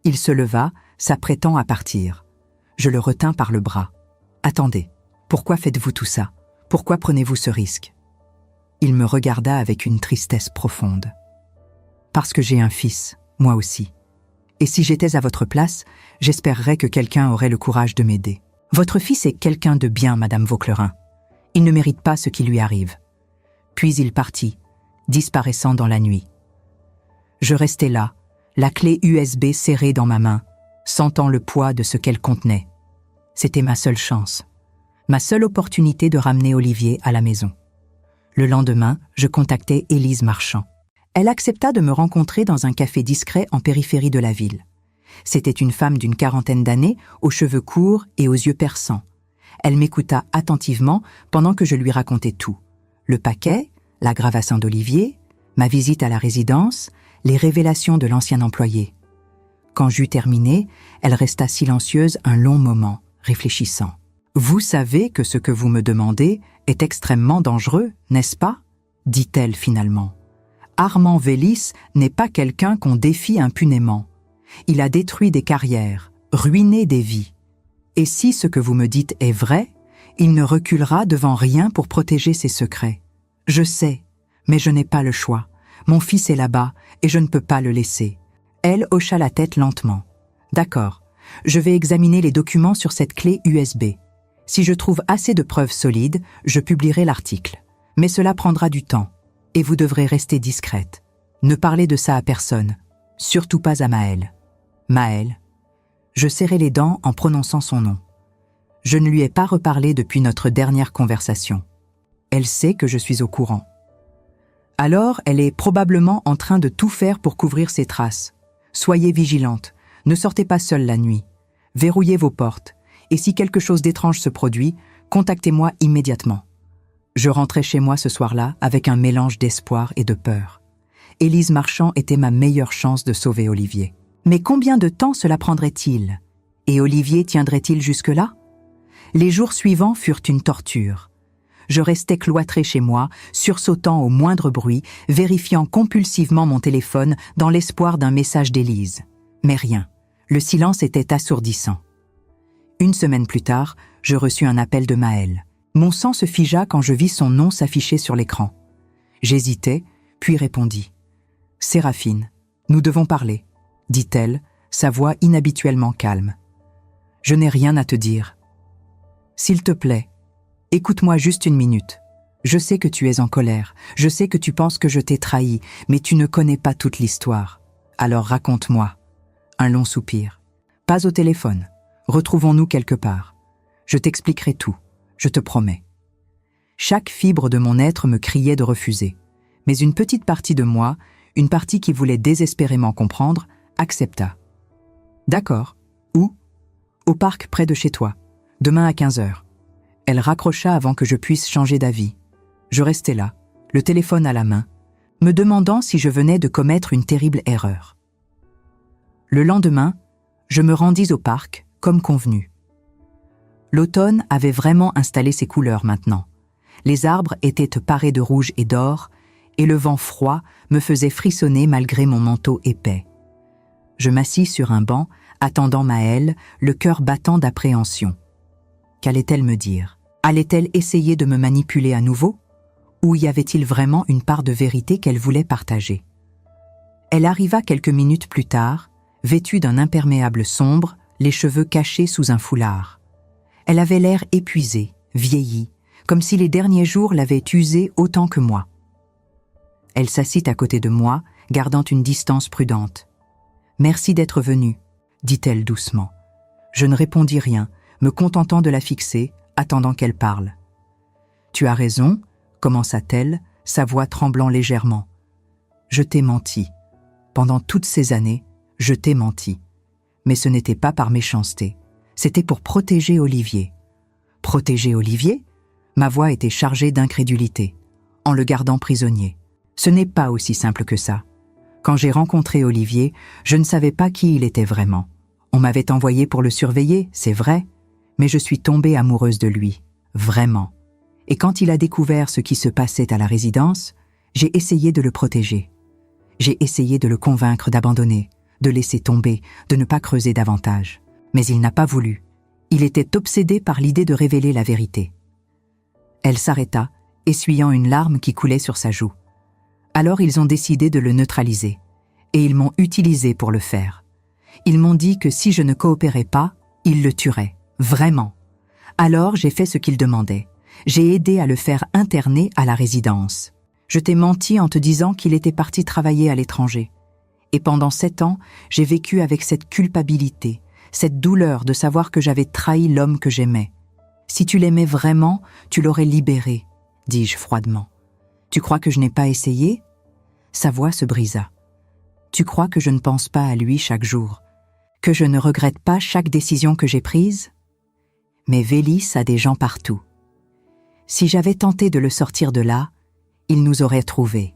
Speaker 2: Il se leva, s'apprêtant à partir. Je le retins par le bras. Attendez, pourquoi faites-vous tout ça ? Pourquoi prenez-vous ce risque ? Il me regarda avec une tristesse profonde. Parce que j'ai un fils, moi aussi. Et si j'étais à votre place, j'espérerais que quelqu'un aurait le courage de m'aider. Votre fils est quelqu'un de bien, Madame Vauclerin. Il ne mérite pas ce qui lui arrive. Puis il partit, disparaissant dans la nuit. Je restais là, la clé USB serrée dans ma main, sentant le poids de ce qu'elle contenait. C'était ma seule chance, ma seule opportunité de ramener Olivier à la maison. Le lendemain, je contactai Élise Marchand. Elle accepta de me rencontrer dans un café discret en périphérie de la ville. C'était une femme d'une quarantaine d'années, aux cheveux courts et aux yeux perçants. Elle m'écouta attentivement pendant que je lui racontais tout. Le paquet, l'aggravation d'Olivier, ma visite à la résidence, les révélations de l'ancien employé. Quand j'eus terminé, elle resta silencieuse un long moment, réfléchissant. « Vous savez que ce que vous me demandez est extrêmement dangereux, n'est-ce pas ?» dit-elle finalement. « Armand Vélis n'est pas quelqu'un qu'on défie impunément. Il a détruit des carrières, ruiné des vies. Et si ce que vous me dites est vrai, il ne reculera devant rien pour protéger ses secrets. Je sais, mais je n'ai pas le choix. Mon fils est là-bas et je ne peux pas le laisser. » Elle hocha la tête lentement. « D'accord, je vais examiner les documents sur cette clé USB. Si je trouve assez de preuves solides, je publierai l'article. Mais cela prendra du temps. Et vous devrez rester discrète. Ne parlez de ça à personne. Surtout pas à Maëlle. » Maëlle. Je serrai les dents en prononçant son nom. Je ne lui ai pas reparlé depuis notre dernière conversation. Elle sait que je suis au courant. Alors, elle est probablement en train de tout faire pour couvrir ses traces. Soyez vigilante. Ne sortez pas seule la nuit. Verrouillez vos portes. Et si quelque chose d'étrange se produit, contactez-moi immédiatement. Je rentrais chez moi ce soir-là avec un mélange d'espoir et de peur. Élise Marchand était ma meilleure chance de sauver Olivier. Mais combien de temps cela prendrait-il ? Et Olivier tiendrait-il jusque-là ? Les jours suivants furent une torture. Je restais cloîtrée chez moi, sursautant au moindre bruit, vérifiant compulsivement mon téléphone dans l'espoir d'un message d'Élise. Mais rien. Le silence était assourdissant. Une semaine plus tard, je reçus un appel de Maëlle. Mon sang se figea quand je vis son nom s'afficher sur l'écran. J'hésitai, puis répondis. « Séraphine, nous devons parler, » dit-elle, sa voix inhabituellement calme. « Je n'ai rien à te dire. S'il te plaît, écoute-moi juste une minute. Je sais que tu es en colère, je sais que tu penses que je t'ai trahi, mais tu ne connais pas toute l'histoire. Alors raconte-moi. » Un long soupir. « Pas au téléphone. Retrouvons-nous quelque part. Je t'expliquerai tout, je te promets. » Chaque fibre de mon être me criait de refuser, mais une petite partie de moi, une partie qui voulait désespérément comprendre, accepta. D'accord. Où? Au parc près de chez toi. Demain à 15h. Elle raccrocha avant que je puisse changer d'avis. Je restais là, le téléphone à la main, me demandant si je venais de commettre une terrible erreur. Le lendemain, je me rendis au parc, comme convenu. L'automne avait vraiment installé ses couleurs maintenant. Les arbres étaient parés de rouge et d'or, et le vent froid me faisait frissonner malgré mon manteau épais. Je m'assis sur un banc, attendant Maëlle, le cœur battant d'appréhension. Qu'allait-elle me dire? Allait-elle essayer de me manipuler à nouveau? Ou y avait-il vraiment une part de vérité qu'elle voulait partager? Elle arriva quelques minutes plus tard, vêtue d'un imperméable sombre, les cheveux cachés sous un foulard. Elle avait l'air épuisée, vieillie, comme si les derniers jours l'avaient usée autant que moi. Elle s'assit à côté de moi, gardant une distance prudente. « Merci d'être venue, » dit-elle doucement. Je ne répondis rien, me contentant de la fixer, attendant qu'elle parle. « Tu as raison, » commença-t-elle, sa voix tremblant légèrement. « Je t'ai menti. Pendant toutes ces années, je t'ai menti. Mais ce n'était pas par méchanceté. C'était pour protéger Olivier. » « Protéger Olivier ?» Ma voix était chargée d'incrédulité, en le gardant prisonnier. Ce n'est pas aussi simple que ça. Quand j'ai rencontré Olivier, je ne savais pas qui il était vraiment. On m'avait envoyé pour le surveiller, c'est vrai, mais je suis tombée amoureuse de lui, vraiment. Et quand il a découvert ce qui se passait à la résidence, j'ai essayé de le protéger. J'ai essayé de le convaincre d'abandonner, de laisser tomber, de ne pas creuser davantage. Mais il n'a pas voulu. Il était obsédé par l'idée de révéler la vérité. Elle s'arrêta, essuyant une larme qui coulait sur sa joue. Alors ils ont décidé de le neutraliser, et ils m'ont utilisé pour le faire. Ils m'ont dit que si je ne coopérais pas, ils le tueraient, vraiment. Alors j'ai fait ce qu'ils demandaient. J'ai aidé à le faire interner à la résidence. Je t'ai menti en te disant qu'il était parti travailler à l'étranger. Et pendant 7 ans, j'ai vécu avec cette culpabilité, cette douleur de savoir que j'avais trahi l'homme que j'aimais. Si tu l'aimais vraiment, tu l'aurais libéré, dis-je froidement. Tu crois que je n'ai pas essayé? Sa voix se brisa. Tu crois que je ne pense pas à lui chaque jour? Que je ne regrette pas chaque décision que j'ai prise? Mais Vélis a des gens partout. Si j'avais tenté de le sortir de là, il nous aurait trouvés.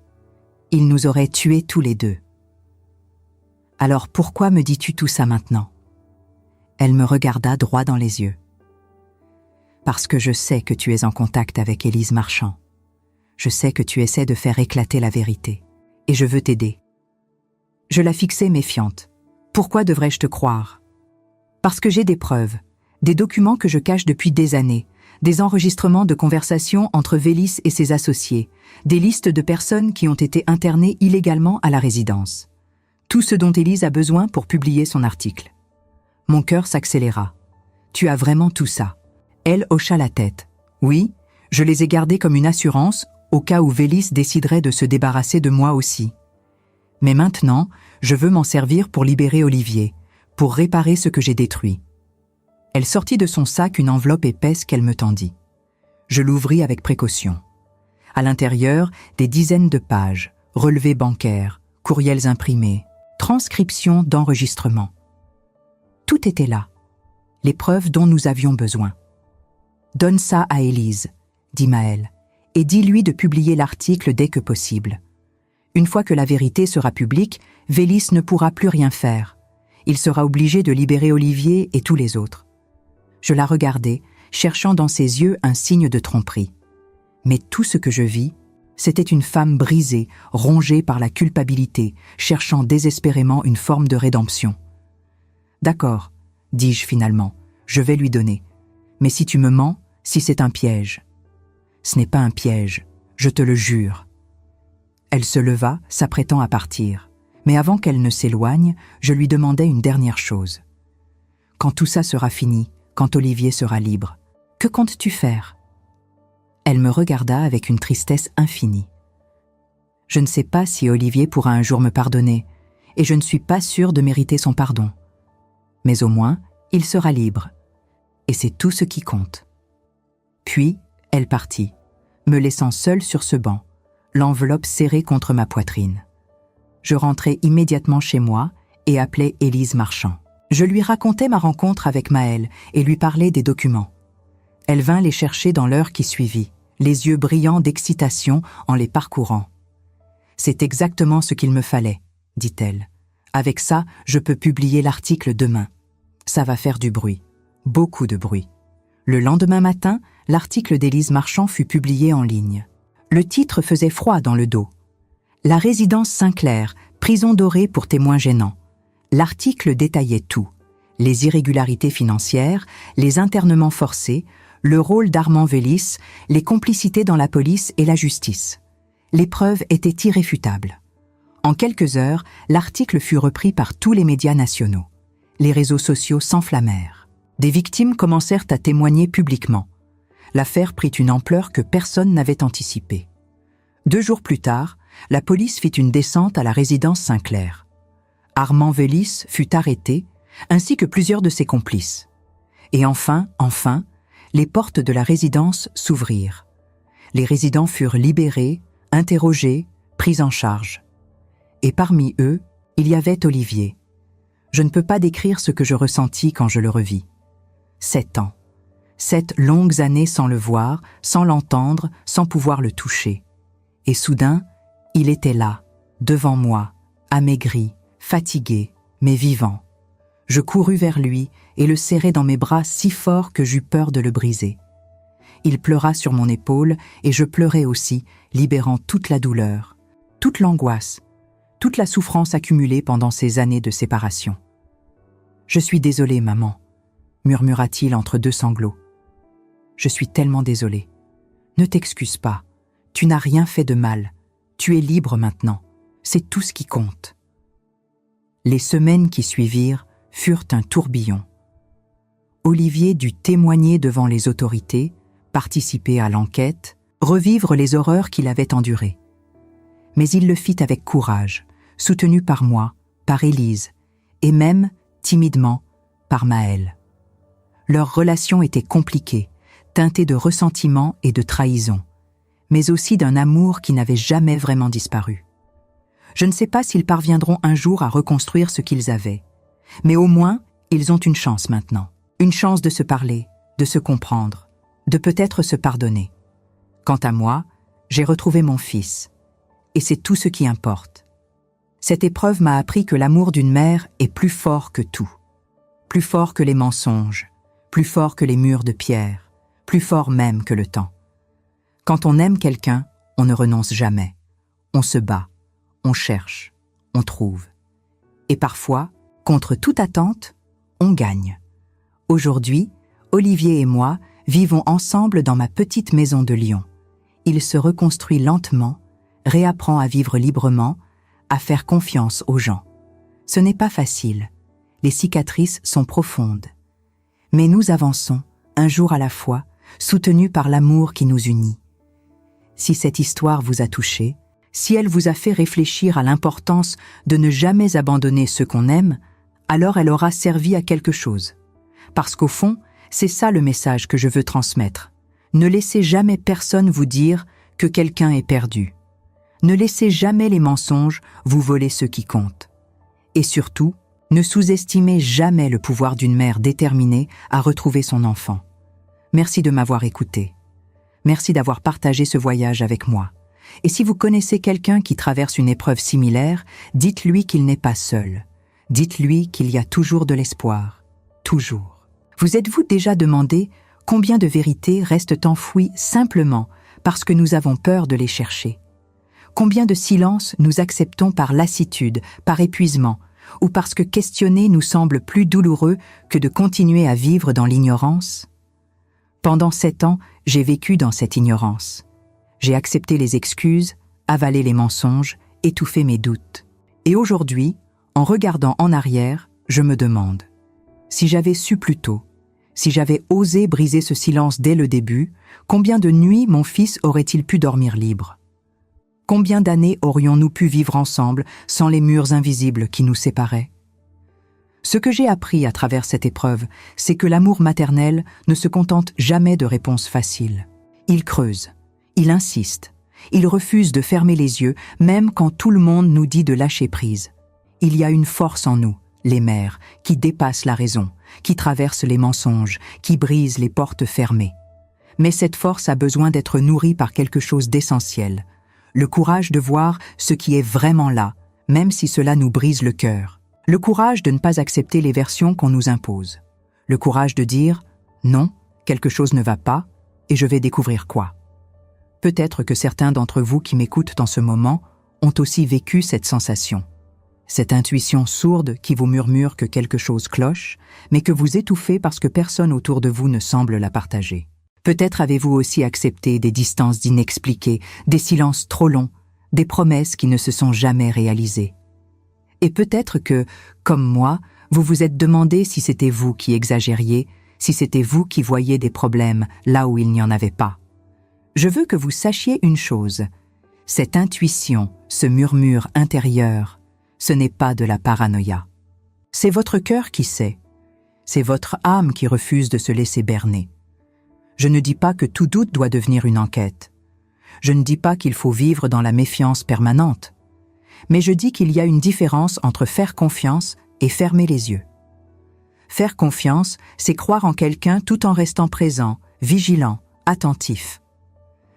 Speaker 2: Il nous aurait tués tous les deux. Alors pourquoi me dis-tu tout ça maintenant? Elle me regarda droit dans les yeux. Parce que je sais que tu es en contact avec Élise Marchand. Je sais que tu essaies de faire éclater la vérité. Et je veux t'aider. Je la fixai méfiante. Pourquoi devrais-je te croire? Parce que j'ai des preuves, des documents que je cache depuis des années, des enregistrements de conversations entre Vélis et ses associés, des listes de personnes qui ont été internées illégalement à la résidence. Tout ce dont Élise a besoin pour publier son article. Mon cœur s'accéléra. Tu as vraiment tout ça? Elle hocha la tête. Oui, je les ai gardés comme une assurance au cas où Vélis déciderait de se débarrasser de moi aussi. Mais maintenant, je veux m'en servir pour libérer Olivier, pour réparer ce que j'ai détruit. Elle sortit de son sac une enveloppe épaisse qu'elle me tendit. Je l'ouvris avec précaution. À l'intérieur, des dizaines de pages, relevés bancaires, courriels imprimés, transcriptions d'enregistrements. Tout était là, les preuves dont nous avions besoin. « Donne ça à Élise », dit Maëlle, « et dis-lui de publier l'article dès que possible. Une fois que la vérité sera publique, Vélis ne pourra plus rien faire. Il sera obligé de libérer Olivier et tous les autres. » Je la regardais, cherchant dans ses yeux un signe de tromperie. Mais tout ce que je vis, c'était une femme brisée, rongée par la culpabilité, cherchant désespérément une forme de rédemption. « D'accord, dis-je finalement, je vais lui donner. Mais si tu me mens, si c'est un piège. » « Ce n'est pas un piège, je te le jure. » Elle se leva, s'apprêtant à partir. Mais avant qu'elle ne s'éloigne, je lui demandai une dernière chose. « Quand tout ça sera fini, quand Olivier sera libre, que comptes-tu faire ?» Elle me regarda avec une tristesse infinie. « Je ne sais pas si Olivier pourra un jour me pardonner, et je ne suis pas sûre de mériter son pardon. Mais au moins, il sera libre. Et c'est tout ce qui compte. » Puis, elle partit, me laissant seule sur ce banc, l'enveloppe serrée contre ma poitrine. Je rentrai immédiatement chez moi et appelai Élise Marchand. Je lui racontais ma rencontre avec Maëlle et lui parlais des documents. Elle vint les chercher dans l'heure qui suivit, les yeux brillants d'excitation en les parcourant. « C'est exactement ce qu'il me fallait, » dit-elle. « Avec ça, je peux publier l'article demain. Ça va faire du bruit, beaucoup de bruit. » Le lendemain matin, l'article d'Élise Marchand fut publié en ligne. Le titre faisait froid dans le dos. « La résidence Saint-Clair, prison dorée pour témoins gênants. » L'article détaillait tout. Les irrégularités financières, les internements forcés, le rôle d'Armand Vélis, les complicités dans la police et la justice. Les preuves étaient irréfutables. En quelques heures, l'article fut repris par tous les médias nationaux. Les réseaux sociaux s'enflammèrent. Des victimes commencèrent à témoigner publiquement. L'affaire prit une ampleur que personne n'avait anticipée. 2 jours plus tard, la police fit une descente à la résidence Saint-Clair. Armand Vélis fut arrêté, ainsi que plusieurs de ses complices. Et enfin, les portes de la résidence s'ouvrirent. Les résidents furent libérés, interrogés, pris en charge. Et parmi eux, il y avait Olivier. Je ne peux pas décrire ce que je ressentis quand je le revis. 7 ans. 7 longues années sans le voir, sans l'entendre, sans pouvoir le toucher. Et soudain, il était là, devant moi, amaigri, fatigué, mais vivant. Je courus vers lui et le serrai dans mes bras si fort que j'eus peur de le briser. Il pleura sur mon épaule et je pleurai aussi, libérant toute la douleur, toute l'angoisse, toute la souffrance accumulée pendant ces années de séparation. « Je suis désolé, maman », murmura-t-il entre 2 sanglots. « Je suis tellement désolé. Ne t'excuse pas. Tu n'as rien fait de mal. Tu es libre maintenant. C'est tout ce qui compte. » Les semaines qui suivirent furent un tourbillon. Olivier dut témoigner devant les autorités, participer à l'enquête, revivre les horreurs qu'il avait endurées. Mais il le fit avec courage, soutenu par moi, par Élise, et même, timidement, par Maëlle. Leur relation était compliquée, teintée de ressentiment et de trahison, mais aussi d'un amour qui n'avait jamais vraiment disparu. Je ne sais pas s'ils parviendront un jour à reconstruire ce qu'ils avaient, mais au moins, ils ont une chance maintenant. Une chance de se parler, de se comprendre, de peut-être se pardonner. Quant à moi, j'ai retrouvé mon fils, et c'est tout ce qui importe. Cette épreuve m'a appris que l'amour d'une mère est plus fort que tout, plus fort que les mensonges, plus fort que les murs de pierre, plus fort même que le temps. Quand on aime quelqu'un, on ne renonce jamais. On se bat, on cherche, on trouve. Et parfois, contre toute attente, on gagne. Aujourd'hui, Olivier et moi vivons ensemble dans ma petite maison de Lyon. Il se reconstruit lentement, réapprend à vivre librement, à faire confiance aux gens. Ce n'est pas facile. Les cicatrices sont profondes. Mais nous avançons, un jour à la fois, soutenus par l'amour qui nous unit. Si cette histoire vous a touché, si elle vous a fait réfléchir à l'importance de ne jamais abandonner ceux qu'on aime, alors elle aura servi à quelque chose. Parce qu'au fond, c'est ça le message que je veux transmettre. Ne laissez jamais personne vous dire que quelqu'un est perdu. Ne laissez jamais les mensonges vous voler ce qui compte. Et surtout, ne sous-estimez jamais le pouvoir d'une mère déterminée à retrouver son enfant. Merci de m'avoir écouté. Merci d'avoir partagé ce voyage avec moi. Et si vous connaissez quelqu'un qui traverse une épreuve similaire, dites-lui qu'il n'est pas seul. Dites-lui qu'il y a toujours de l'espoir. Toujours. Vous êtes-vous déjà demandé combien de vérités restent enfouies simplement parce que nous avons peur de les chercher? Combien de silences nous acceptons par lassitude, par épuisement, ou parce que questionner nous semble plus douloureux que de continuer à vivre dans l'ignorance? Pendant 7 ans, j'ai vécu dans cette ignorance. J'ai accepté les excuses, avalé les mensonges, étouffé mes doutes. Et aujourd'hui, en regardant en arrière, je me demande, si j'avais su plus tôt, si j'avais osé briser ce silence dès le début, combien de nuits mon fils aurait-il pu dormir libre? Combien d'années aurions-nous pu vivre ensemble sans les murs invisibles qui nous séparaient? Ce que j'ai appris à travers cette épreuve, c'est que l'amour maternel ne se contente jamais de réponses faciles. Il creuse, il insiste, il refuse de fermer les yeux, même quand tout le monde nous dit de lâcher prise. Il y a une force en nous, les mères, qui dépassent la raison, qui traversent les mensonges, qui brisent les portes fermées. Mais cette force a besoin d'être nourrie par quelque chose d'essentiel, le courage de voir ce qui est vraiment là, même si cela nous brise le cœur. Le courage de ne pas accepter les versions qu'on nous impose. Le courage de dire « non, quelque chose ne va pas, et je vais découvrir quoi ». Peut-être que certains d'entre vous qui m'écoutent dans ce moment ont aussi vécu cette sensation. Cette intuition sourde qui vous murmure que quelque chose cloche, mais que vous étouffez parce que personne autour de vous ne semble la partager. Peut-être avez-vous aussi accepté des distances inexpliquées, des silences trop longs, des promesses qui ne se sont jamais réalisées. Et peut-être que, comme moi, vous vous êtes demandé si c'était vous qui exagériez, si c'était vous qui voyiez des problèmes là où il n'y en avait pas. Je veux que vous sachiez une chose, cette intuition, ce murmure intérieur, ce n'est pas de la paranoïa. C'est votre cœur qui sait, c'est votre âme qui refuse de se laisser berner. Je ne dis pas que tout doute doit devenir une enquête. Je ne dis pas qu'il faut vivre dans la méfiance permanente. Mais je dis qu'il y a une différence entre faire confiance et fermer les yeux. Faire confiance, c'est croire en quelqu'un tout en restant présent, vigilant, attentif.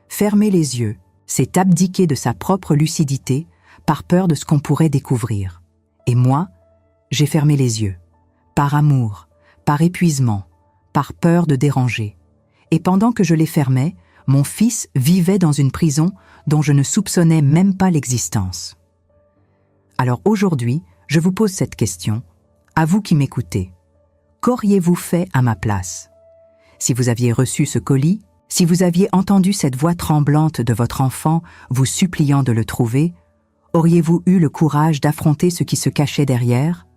Speaker 2: Fermer les yeux, c'est abdiquer de sa propre lucidité par peur de ce qu'on pourrait découvrir. Et moi, j'ai fermé les yeux, par amour, par épuisement, par peur de déranger. Et pendant que je les fermais, mon fils vivait dans une prison dont je ne soupçonnais même pas l'existence. Alors aujourd'hui, je vous pose cette question, à vous qui m'écoutez. Qu'auriez-vous fait à ma place? Si vous aviez reçu ce colis, si vous aviez entendu cette voix tremblante de votre enfant vous suppliant de le trouver, auriez-vous eu le courage d'affronter ce qui se cachait derrière?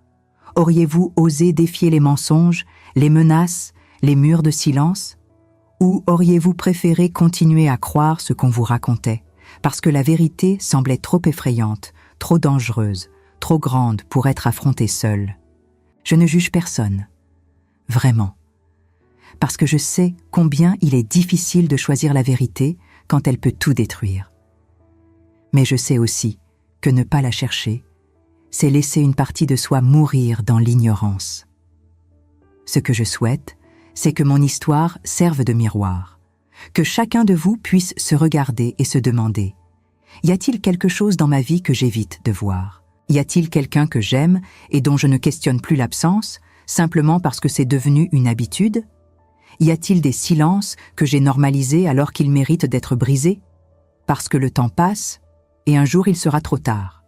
Speaker 2: Auriez-vous osé défier les mensonges, les menaces, les murs de silence? Ou auriez-vous préféré continuer à croire ce qu'on vous racontait, parce que la vérité semblait trop effrayante, trop dangereuse, trop grande pour être affrontée seule? Je ne juge personne. Vraiment. Parce que je sais combien il est difficile de choisir la vérité quand elle peut tout détruire. Mais je sais aussi que ne pas la chercher, c'est laisser une partie de soi mourir dans l'ignorance. Ce que je souhaite, c'est que mon histoire serve de miroir, que chacun de vous puisse se regarder et se demander « Y a-t-il quelque chose dans ma vie que j'évite de voir? Y a-t-il quelqu'un que j'aime et dont je ne questionne plus l'absence, simplement parce que c'est devenu une habitude? Y a-t-il des silences que j'ai normalisés alors qu'ils méritent d'être brisés? Parce que le temps passe, et un jour il sera trop tard.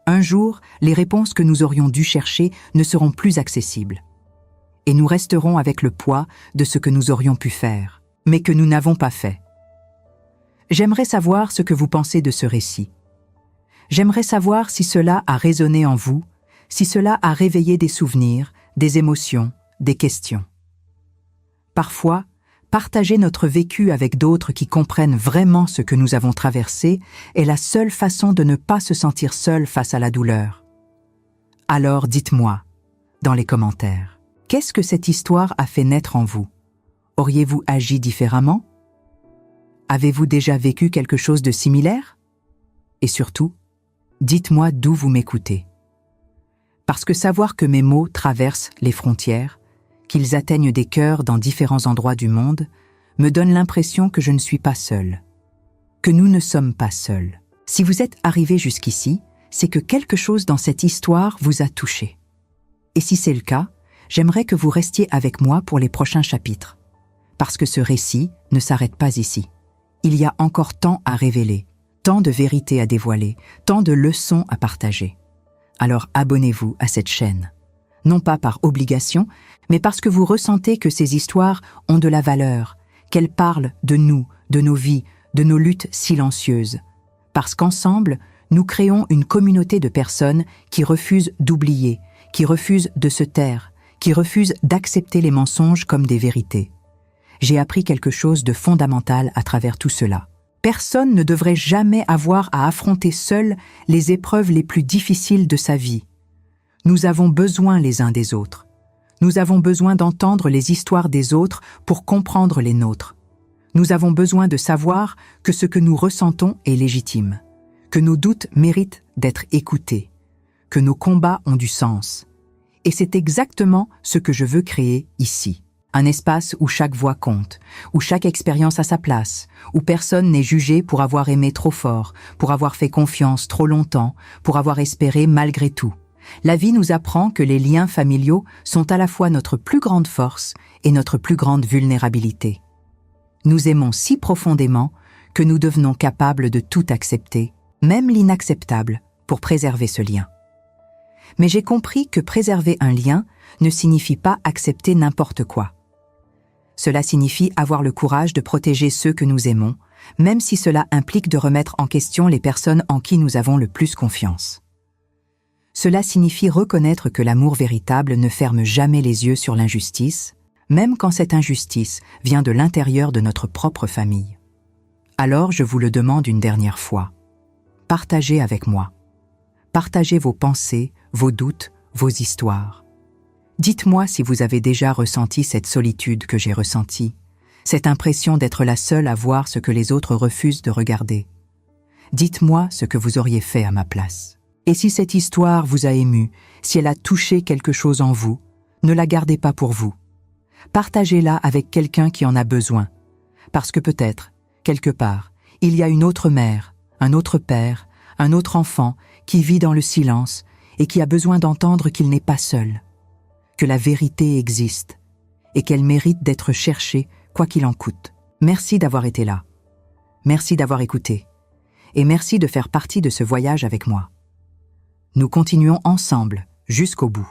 Speaker 2: Un jour, les réponses que nous aurions dû chercher ne seront plus accessibles. Et nous resterons avec le poids de ce que nous aurions pu faire, mais que nous n'avons pas fait. J'aimerais savoir ce que vous pensez de ce récit. J'aimerais savoir si cela a résonné en vous, si cela a réveillé des souvenirs, des émotions, des questions. Parfois, partager notre vécu avec d'autres qui comprennent vraiment ce que nous avons traversé est la seule façon de ne pas se sentir seul face à la douleur. Alors dites-moi, dans les commentaires, qu'est-ce que cette histoire a fait naître en vous? Auriez-vous agi différemment? Avez-vous déjà vécu quelque chose de similaire? Et surtout, dites-moi d'où vous m'écoutez. Parce que savoir que mes mots traversent les frontières, qu'ils atteignent des cœurs dans différents endroits du monde, me donne l'impression que je ne suis pas seule, que nous ne sommes pas seuls. Si vous êtes arrivé jusqu'ici, c'est que quelque chose dans cette histoire vous a touché. Et si c'est le cas, j'aimerais que vous restiez avec moi pour les prochains chapitres, parce que ce récit ne s'arrête pas ici. Il y a encore tant à révéler, tant de vérités à dévoiler, tant de leçons à partager. Alors abonnez-vous à cette chaîne. Non pas par obligation, mais parce que vous ressentez que ces histoires ont de la valeur, qu'elles parlent de nous, de nos vies, de nos luttes silencieuses. Parce qu'ensemble, nous créons une communauté de personnes qui refusent d'oublier, qui refusent de se taire, qui refusent d'accepter les mensonges comme des vérités. J'ai appris quelque chose de fondamental à travers tout cela. Personne ne devrait jamais avoir à affronter seul les épreuves les plus difficiles de sa vie. Nous avons besoin les uns des autres. Nous avons besoin d'entendre les histoires des autres pour comprendre les nôtres. Nous avons besoin de savoir que ce que nous ressentons est légitime, que nos doutes méritent d'être écoutés, que nos combats ont du sens. Et c'est exactement ce que je veux créer ici. Un espace où chaque voix compte, où chaque expérience a sa place, où personne n'est jugé pour avoir aimé trop fort, pour avoir fait confiance trop longtemps, pour avoir espéré malgré tout. La vie nous apprend que les liens familiaux sont à la fois notre plus grande force et notre plus grande vulnérabilité. Nous aimons si profondément que nous devenons capables de tout accepter, même l'inacceptable, pour préserver ce lien. Mais j'ai compris que préserver un lien ne signifie pas accepter n'importe quoi. Cela signifie avoir le courage de protéger ceux que nous aimons, même si cela implique de remettre en question les personnes en qui nous avons le plus confiance. Cela signifie reconnaître que l'amour véritable ne ferme jamais les yeux sur l'injustice, même quand cette injustice vient de l'intérieur de notre propre famille. Alors je vous le demande une dernière fois. Partagez avec moi. Partagez vos pensées, vos doutes, vos histoires. Dites-moi si vous avez déjà ressenti cette solitude que j'ai ressentie, cette impression d'être la seule à voir ce que les autres refusent de regarder. Dites-moi ce que vous auriez fait à ma place. Et si cette histoire vous a ému, si elle a touché quelque chose en vous, ne la gardez pas pour vous. Partagez-la avec quelqu'un qui en a besoin, parce que peut-être, quelque part, il y a une autre mère, un autre père, un autre enfant qui vit dans le silence et qui a besoin d'entendre qu'il n'est pas seul, que la vérité existe et qu'elle mérite d'être cherchée quoi qu'il en coûte. Merci d'avoir été là. Merci d'avoir écouté. Et merci de faire partie de ce voyage avec moi. Nous continuons ensemble jusqu'au bout.